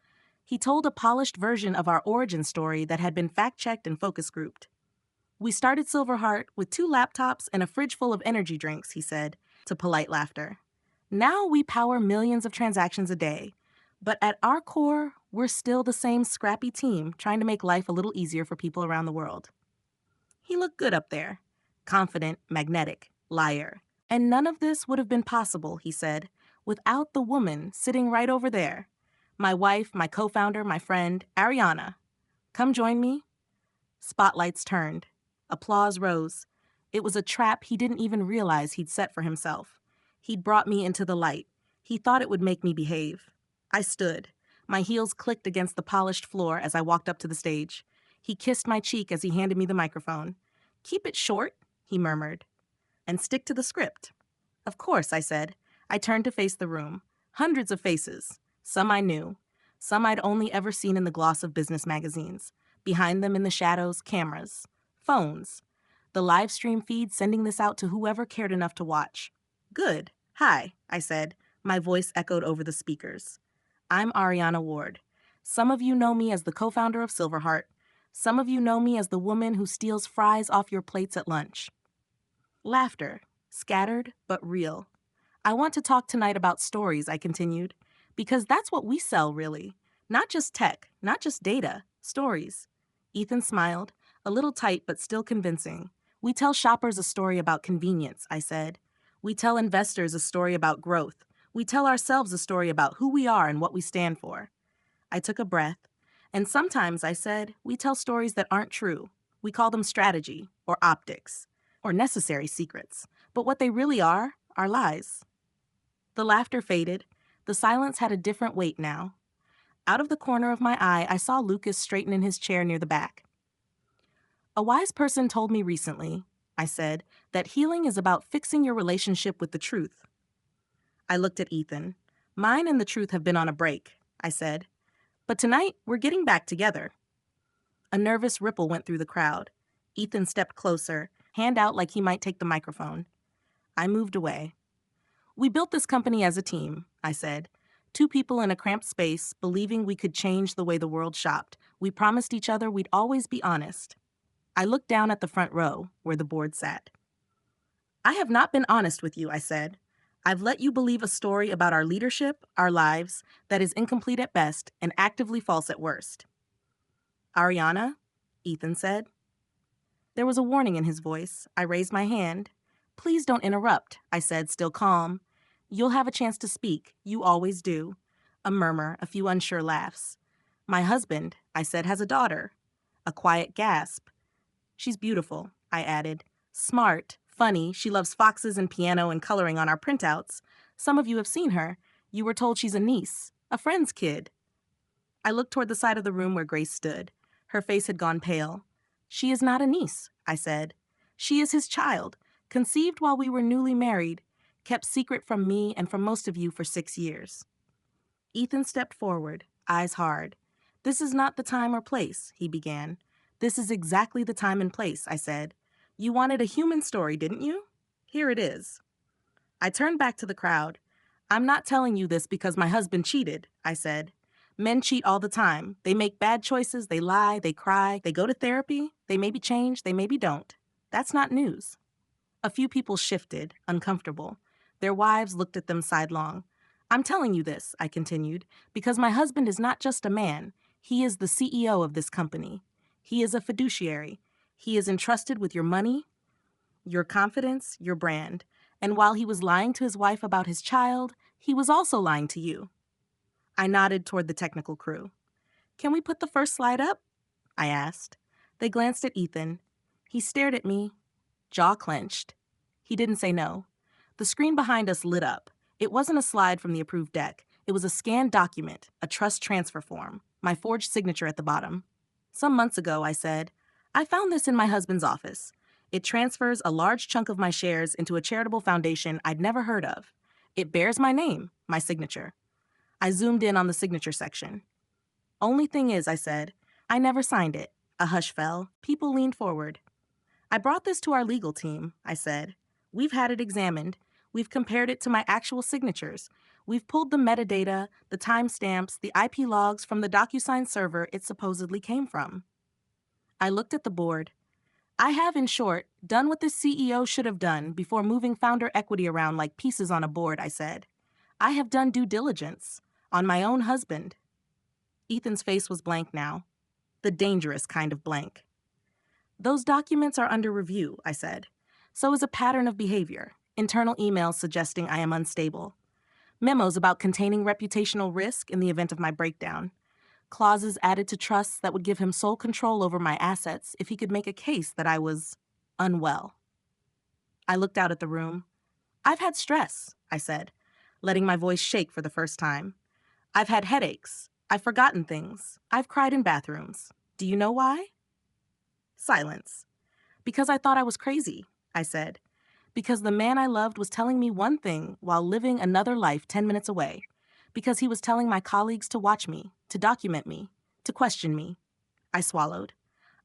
He told a polished version of our origin story that had been fact-checked and focus grouped. "We started Silverheart with 2 laptops and a fridge full of energy drinks," he said, to polite laughter. "Now we power millions of transactions a day. But at our core, we're still the same scrappy team trying to make life a little easier for people around the world." He looked good up there. Confident, magnetic, liar. "And none of this would have been possible," he said, "without the woman sitting right over there. My wife, my co-founder, my friend, Ariana. Come join me." Spotlights turned. Applause rose. It was a trap he didn't even realize he'd set for himself. He'd brought me into the light. He thought it would make me behave. I stood. My heels clicked against the polished floor as I walked up to the stage. He kissed my cheek as he handed me the microphone. "Keep it short," he murmured. "And stick to the script." "Of course," I said. I turned to face the room. Hundreds of faces. Some I knew. Some I'd only ever seen in the gloss of business magazines. Behind them in the shadows, cameras. Phones. The live stream feed sending this out to whoever cared enough to watch. "Good. Hi," I said. My voice echoed over the speakers. "I'm Ariana Ward. Some of you know me as the co-founder of Silverheart. Some of you know me as the woman who steals fries off your plates at lunch." Laughter. Scattered, but real. "I want to talk tonight about stories," I continued, "because that's what we sell, really. Not just tech, not just data, stories." Ethan smiled, a little tight but still convincing. "We tell shoppers a story about convenience," I said. "We tell investors a story about growth. We tell ourselves a story about who we are and what we stand for." I took a breath. "And sometimes," I said, "we tell stories that aren't true. We call them strategy, or optics, or necessary secrets. But what they really are lies." The laughter faded. The silence had a different weight now. Out of the corner of my eye, I saw Lucas straighten in his chair near the back. "A wise person told me recently," I said, "that healing is about fixing your relationship with the truth." I looked at Ethan. "Mine and the truth have been on a break," I said. "But tonight, we're getting back together." A nervous ripple went through the crowd. Ethan stepped closer, hand out like he might take the microphone. I moved away. "We built this company as a team," I said. "2 people in a cramped space, believing we could change the way the world shopped. We promised each other we'd always be honest." I looked down at the front row, where the board sat. "I have not been honest with you," I said. "I've let you believe a story about our leadership, our lives, that is incomplete at best and actively false at worst." "Ariana?" Ethan said. There was a warning in his voice. I raised my hand. "Please don't interrupt," I said, still calm. "You'll have a chance to speak. You always do." A murmur, a few unsure laughs. "My husband," I said, "has a daughter." A quiet gasp. "She's beautiful," I added. "Smart, funny, she loves foxes and piano and coloring on our printouts. Some of you have seen her. You were told she's a niece, a friend's kid." I looked toward the side of the room where Grace stood. Her face had gone pale. "She is not a niece," I said. "She is his child, conceived while we were newly married, kept secret from me and from most of you for 6 years." Ethan stepped forward, eyes hard. "This is not the time or place," he began. "This is exactly the time and place," I said. "You wanted a human story, didn't you? Here it is." I turned back to the crowd. "I'm not telling you this because my husband cheated," I said. "Men cheat all the time. They make bad choices, they lie, they cry, they go to therapy, they maybe change, they maybe don't. That's not news." A few people shifted, uncomfortable. Their wives looked at them sidelong. "I'm telling you this," I continued, "because my husband is not just a man. He is the CEO of this company. He is a fiduciary. He is entrusted with your money, your confidence, your brand. And while he was lying to his wife about his child, he was also lying to you. I nodded toward the technical crew. Can we put the first slide up? I asked. They glanced at Ethan. He stared at me, jaw clenched. He didn't say no. The screen behind us lit up. It wasn't a slide from the approved deck. It was a scanned document, a trust transfer form, my forged signature at the bottom. Some months ago, I said, I found this in my husband's office. It transfers a large chunk of my shares into a charitable foundation I'd never heard of. It bears my name, my signature. I zoomed in on the signature section. Only thing is, I said, I never signed it. A hush fell. People leaned forward. I brought this to our legal team, I said. We've had it examined. We've compared it to my actual signatures. We've pulled the metadata, the timestamps, the IP logs from the DocuSign server it supposedly came from. I looked at the board. I have, in short, done what the CEO should have done before moving founder equity around like pieces on a board, I said. I have done due diligence on my own husband. Ethan's face was blank now, the dangerous kind of blank. Those documents are under review, I said. So is a pattern of behavior, internal emails suggesting I am unstable, memos about containing reputational risk in the event of my breakdown, clauses added to trusts that would give him sole control over my assets if he could make a case that I was unwell. I looked out at the room. I've had stress, I said, letting my voice shake for the first time. I've had headaches. I've forgotten things. I've cried in bathrooms. Do you know why? Silence. Because I thought I was crazy, I said. Because the man I loved was telling me one thing while living another life 10 minutes away. Because he was telling my colleagues to watch me, to document me, to question me. I swallowed.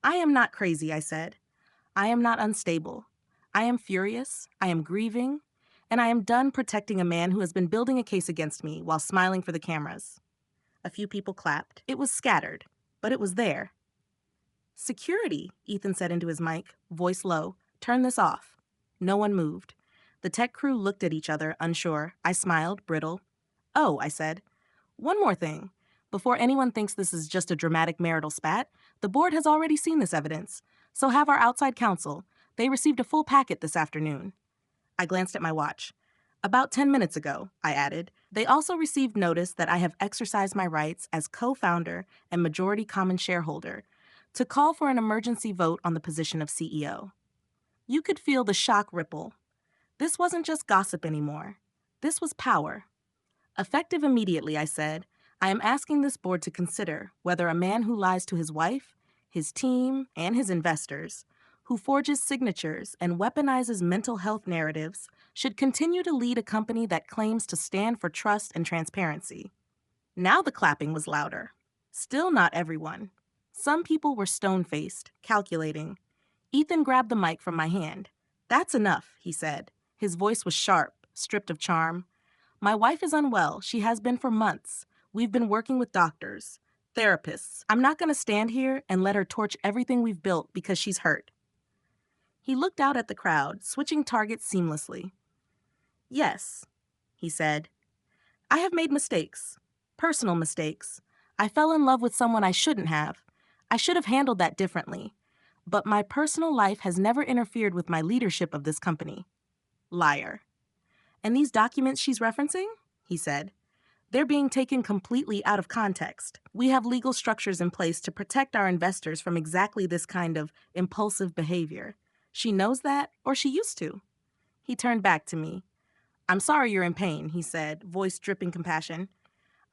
I am not crazy, I said. I am not unstable. I am furious. I am grieving. And I am done protecting a man who has been building a case against me while smiling for the cameras. A few people clapped. It was scattered, but it was there. Security, Ethan said into his mic, voice low. Turn this off. No one moved. The tech crew looked at each other, unsure. I smiled, brittle. Oh, I said. One more thing. Before anyone thinks this is just a dramatic marital spat, the board has already seen this evidence. So have our outside counsel. They received a full packet this afternoon. I glanced at my watch. About 10 minutes ago, I added. They also received notice that I have exercised my rights as co-founder and majority common shareholder to call for an emergency vote on the position of CEO. You could feel the shock ripple. This wasn't just gossip anymore. This was power. Effective immediately, I said, I am asking this board to consider whether a man who lies to his wife, his team, and his investors, who forges signatures and weaponizes mental health narratives, should continue to lead a company that claims to stand for trust and transparency. Now the clapping was louder. Still not everyone. Some people were stone-faced, calculating. Ethan grabbed the mic from my hand. That's enough, he said. His voice was sharp, stripped of charm. My wife is unwell. She has been for months. We've been working with doctors, therapists. I'm not going to stand here and let her torch everything we've built because she's hurt. He looked out at the crowd, switching targets seamlessly. Yes, he said. I have made mistakes, personal mistakes. I fell in love with someone I shouldn't have. I should have handled that differently. But my personal life has never interfered with my leadership of this company. Liar. And these documents she's referencing, he said, they're being taken completely out of context. We have legal structures in place to protect our investors from exactly this kind of impulsive behavior. She knows that, or she used to. He turned back to me. I'm sorry you're in pain, he said, voice dripping compassion.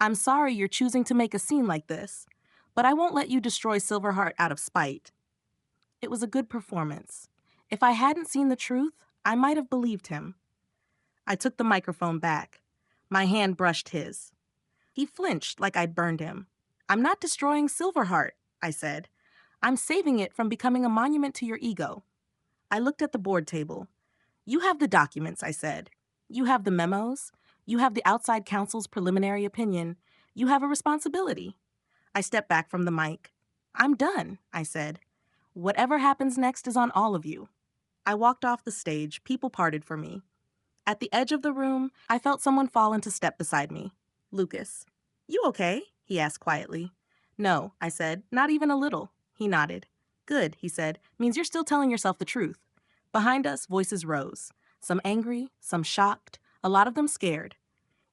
I'm sorry you're choosing to make a scene like this, but I won't let you destroy Silverheart out of spite. It was a good performance. If I hadn't seen the truth, I might have believed him. I took the microphone back. My hand brushed his. He flinched like I'd burned him. I'm not destroying Silverheart, I said. I'm saving it from becoming a monument to your ego. I looked at the board table. You have the documents, I said. You have the memos. You have the outside counsel's preliminary opinion. You have a responsibility. I stepped back from the mic. I'm done, I said. Whatever happens next is on all of you. I walked off the stage. People parted for me. At the edge of the room, I felt someone fall into step beside me. Lucas. You okay? He asked quietly. No, I said, not even a little. He nodded. Good, he said, means you're still telling yourself the truth. Behind us, voices rose. Some angry, some shocked, a lot of them scared.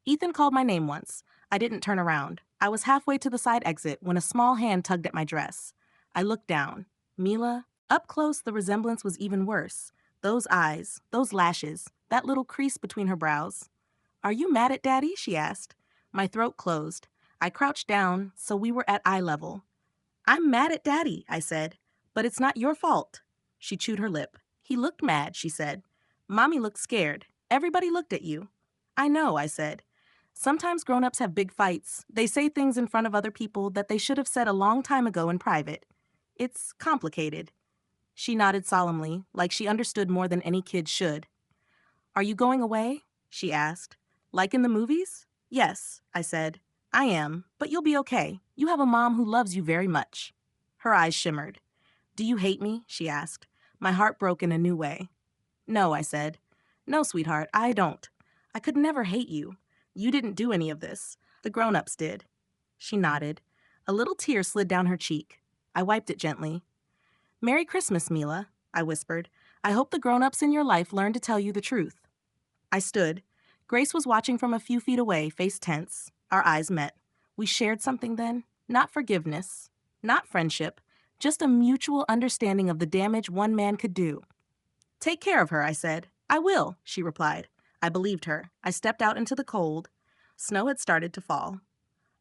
Ethan called my name once. I didn't turn around. I was halfway to the side exit when a small hand tugged at my dress. I looked down. Mila? Up close, the resemblance was even worse. Those eyes, those lashes, that little crease between her brows. Are you mad at Daddy? She asked. My throat closed. I crouched down, so we were at eye level. I'm mad at Daddy, I said. But it's not your fault. She chewed her lip. He looked mad, she said. Mommy looked scared. Everybody looked at you. I know, I said. Sometimes grown-ups have big fights. They say things in front of other people that they should have said a long time ago in private. It's complicated. She nodded solemnly, like she understood more than any kid should. Are you going away? She asked. Like in the movies? Yes, I said. I am, but you'll be okay. You have a mom who loves you very much. Her eyes shimmered. Do you hate me? She asked. My heart broke in a new way. No, I said. No, sweetheart, I don't. I could never hate you. You didn't do any of this. The grown-ups did. She nodded. A little tear slid down her cheek. I wiped it gently. Merry Christmas, Mila, I whispered. I hope the grown-ups in your life learn to tell you the truth. I stood. Grace was watching from a few feet away, face tense. Our eyes met. We shared something then. Not forgiveness. Not friendship. Just a mutual understanding of the damage one man could do. Take care of her, I said. I will, she replied. I believed her. I stepped out into the cold. Snow had started to fall.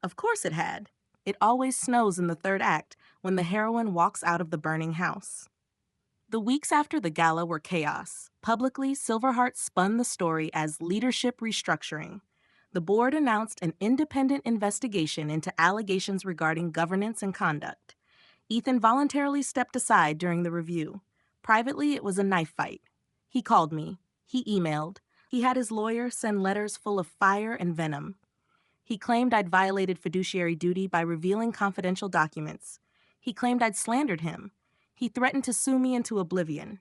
Of course it had. It always snows in the third act when the heroine walks out of the burning house. The weeks after the gala were chaos. Publicly, Silverheart spun the story as leadership restructuring. The board announced an independent investigation into allegations regarding governance and conduct. Ethan voluntarily stepped aside during the review. Privately, it was a knife fight. He called me. He emailed. He had his lawyer send letters full of fire and venom. He claimed I'd violated fiduciary duty by revealing confidential documents. He claimed I'd slandered him. He threatened to sue me into oblivion.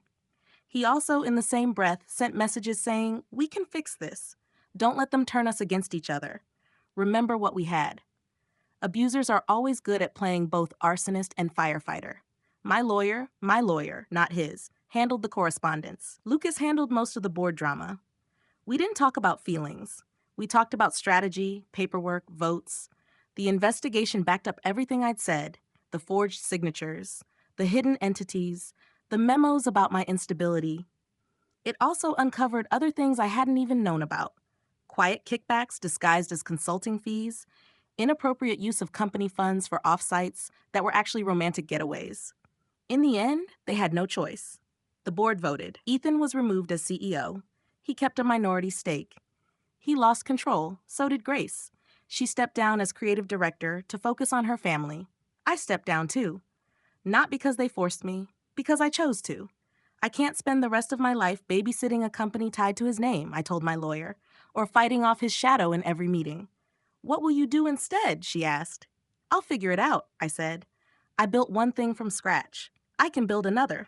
He also, in the same breath, sent messages saying, we can fix this. Don't let them turn us against each other. Remember what we had. Abusers are always good at playing both arsonist and firefighter. My lawyer, not his, handled the correspondence. Lucas handled most of the board drama. We didn't talk about feelings. We talked about strategy, paperwork, votes. The investigation backed up everything I'd said, the forged signatures, the hidden entities, the memos about my instability. It also uncovered other things I hadn't even known about. Quiet kickbacks disguised as consulting fees, inappropriate use of company funds for offsites that were actually romantic getaways. In the end, they had no choice. The board voted. Ethan was removed as CEO. He kept a minority stake. He lost control, so did Grace. She stepped down as creative director to focus on her family. I stepped down too. Not because they forced me, because I chose to. I can't spend the rest of my life babysitting a company tied to his name, I told my lawyer, or fighting off his shadow in every meeting. What will you do instead? She asked. I'll figure it out, I said. I built one thing from scratch. I can build another.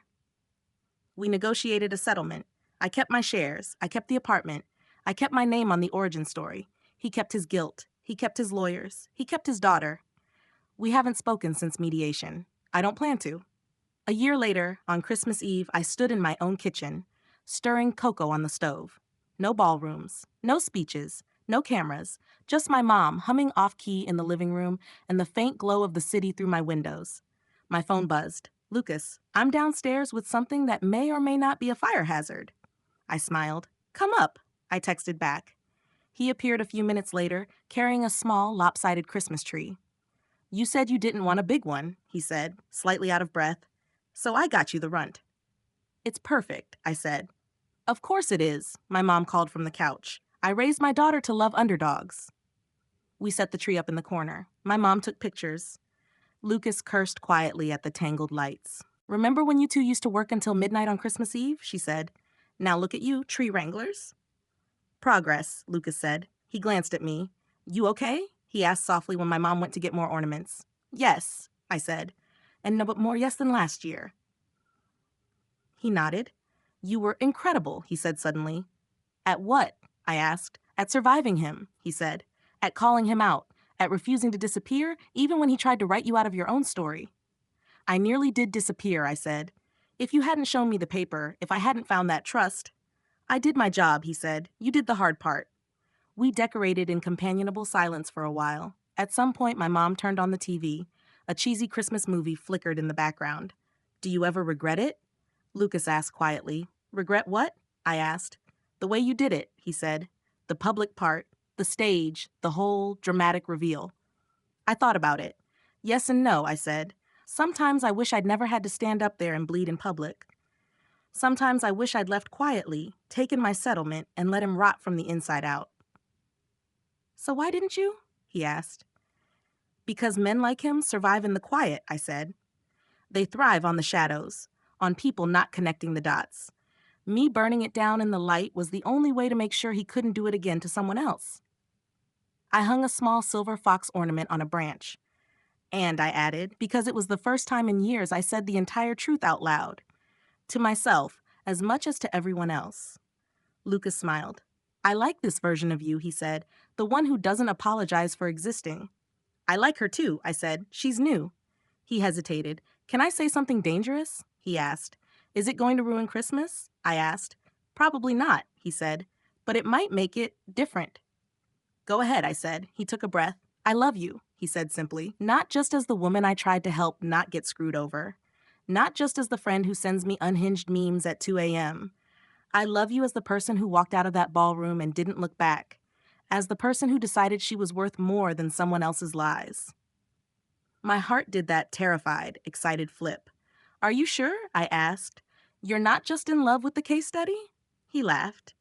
We negotiated a settlement. I kept my shares. I kept the apartment. I kept my name on the origin story. He kept his guilt. He kept his lawyers. He kept his daughter. We haven't spoken since mediation. I don't plan to. A year later, on Christmas Eve, I stood in my own kitchen, stirring cocoa on the stove. No ballrooms, no speeches, no cameras, just my mom humming off-key in the living room and the faint glow of the city through my windows. My phone buzzed. Lucas, I'm downstairs with something that may or may not be a fire hazard. I smiled. Come up, I texted back. He appeared a few minutes later, carrying a small, lopsided Christmas tree. You said you didn't want a big one, he said, slightly out of breath. So I got you the runt. It's perfect, I said. Of course it is, my mom called from the couch. I raised my daughter to love underdogs. We set the tree up in the corner. My mom took pictures. Lucas cursed quietly at the tangled lights. Remember when you two used to work until midnight on Christmas Eve? She said. Now look at you, tree wranglers. Progress, Lucas said. He glanced at me. You okay? He asked softly when my mom went to get more ornaments. Yes, I said. And no, but more yes than last year. He nodded. You were incredible, he said suddenly. At what? I asked. At surviving him, he said. At calling him out. At refusing to disappear, even when he tried to write you out of your own story. I nearly did disappear, I said. If you hadn't shown me the paper, if I hadn't found that trust. I did my job, he said. You did the hard part. We decorated in companionable silence for a while. At some point, my mom turned on the TV. A cheesy Christmas movie flickered in the background. Do you ever regret it? Lucas asked quietly. Regret what? I asked. The way you did it, he said. The public part, the stage, the whole dramatic reveal. I thought about it. Yes and no, I said. Sometimes I wish I'd never had to stand up there and bleed in public. Sometimes I wish I'd left quietly, taken my settlement, and let him rot from the inside out. So why didn't you? He asked. Because men like him survive in the quiet, I said. They thrive on the shadows, on people not connecting the dots. Me burning it down in the light was the only way to make sure he couldn't do it again to someone else. I hung a small silver fox ornament on a branch. And, I added, because it was the first time in years I said the entire truth out loud. To myself, as much as to everyone else. Lucas smiled. I like this version of you, he said, the one who doesn't apologize for existing. I like her too, I said. She's new. He hesitated. Can I say something dangerous? He asked. Is it going to ruin Christmas? I asked. Probably not, he said, but it might make it different. Go ahead, I said. He took a breath. I love you, he said simply, not just as the woman I tried to help not get screwed over. Not just as the friend who sends me unhinged memes at 2 a.m. I love you as the person who walked out of that ballroom and didn't look back. As the person who decided she was worth more than someone else's lies. My heart did that terrified, excited flip. Are you sure? I asked. You're not just in love with the case study? He laughed.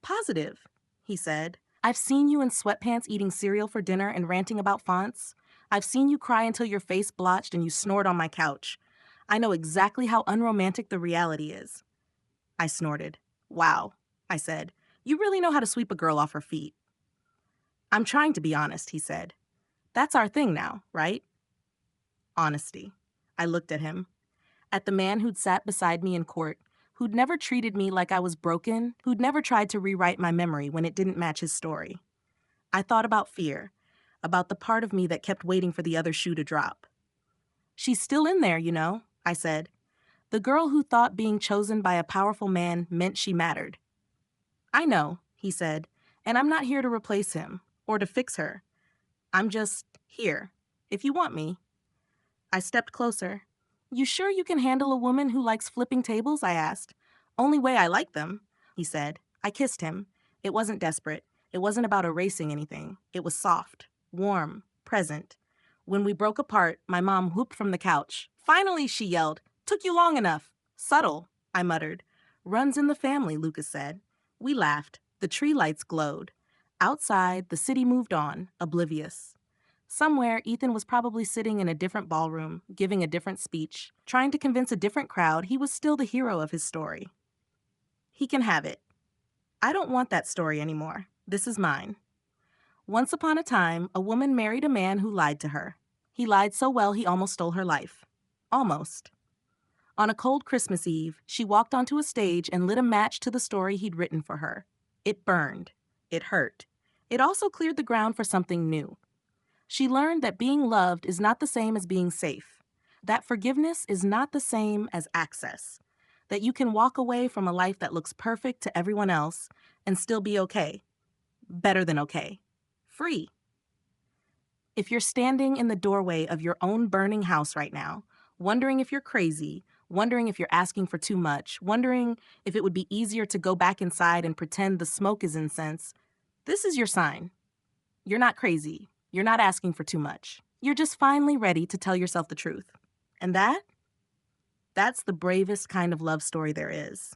Positive, he said. I've seen you in sweatpants eating cereal for dinner and ranting about fonts. I've seen you cry until your face blotched and you snored on my couch. I know exactly how unromantic the reality is. I snorted. Wow, I said. You really know how to sweep a girl off her feet. I'm trying to be honest, he said. That's our thing now, right? Honesty. I looked at him. At the man who'd sat beside me in court, who'd never treated me like I was broken, who'd never tried to rewrite my memory when it didn't match his story. I thought about fear, about the part of me that kept waiting for the other shoe to drop. She's still in there, you know, I said. The girl who thought being chosen by a powerful man meant she mattered. I know, he said, and I'm not here to replace him or to fix her. I'm just here, if you want me. I stepped closer. You sure you can handle a woman who likes flipping tables? I asked. Only way I like them, he said. I kissed him. It wasn't desperate. It wasn't about erasing anything. It was soft, warm, present. When we broke apart, my mom whooped from the couch. Finally, she yelled. Took you long enough. Subtle, I muttered. Runs in the family, Lucas said. We laughed. The tree lights glowed. Outside, the city moved on, oblivious. Somewhere, Ethan was probably sitting in a different ballroom, giving a different speech, trying to convince a different crowd he was still the hero of his story. He can have it. I don't want that story anymore. This is mine. Once upon a time, a woman married a man who lied to her. He lied so well he almost stole her life. Almost. On a cold Christmas Eve, she walked onto a stage and lit a match to the story he'd written for her. It burned. It hurt. It also cleared the ground for something new. She learned that being loved is not the same as being safe, that forgiveness is not the same as access, that you can walk away from a life that looks perfect to everyone else and still be okay, better than okay, free. If you're standing in the doorway of your own burning house right now, wondering if you're crazy, wondering if you're asking for too much, wondering if it would be easier to go back inside and pretend the smoke is incense, this is your sign. You're not crazy. You're not asking for too much. You're just finally ready to tell yourself the truth. And that's the bravest kind of love story there is.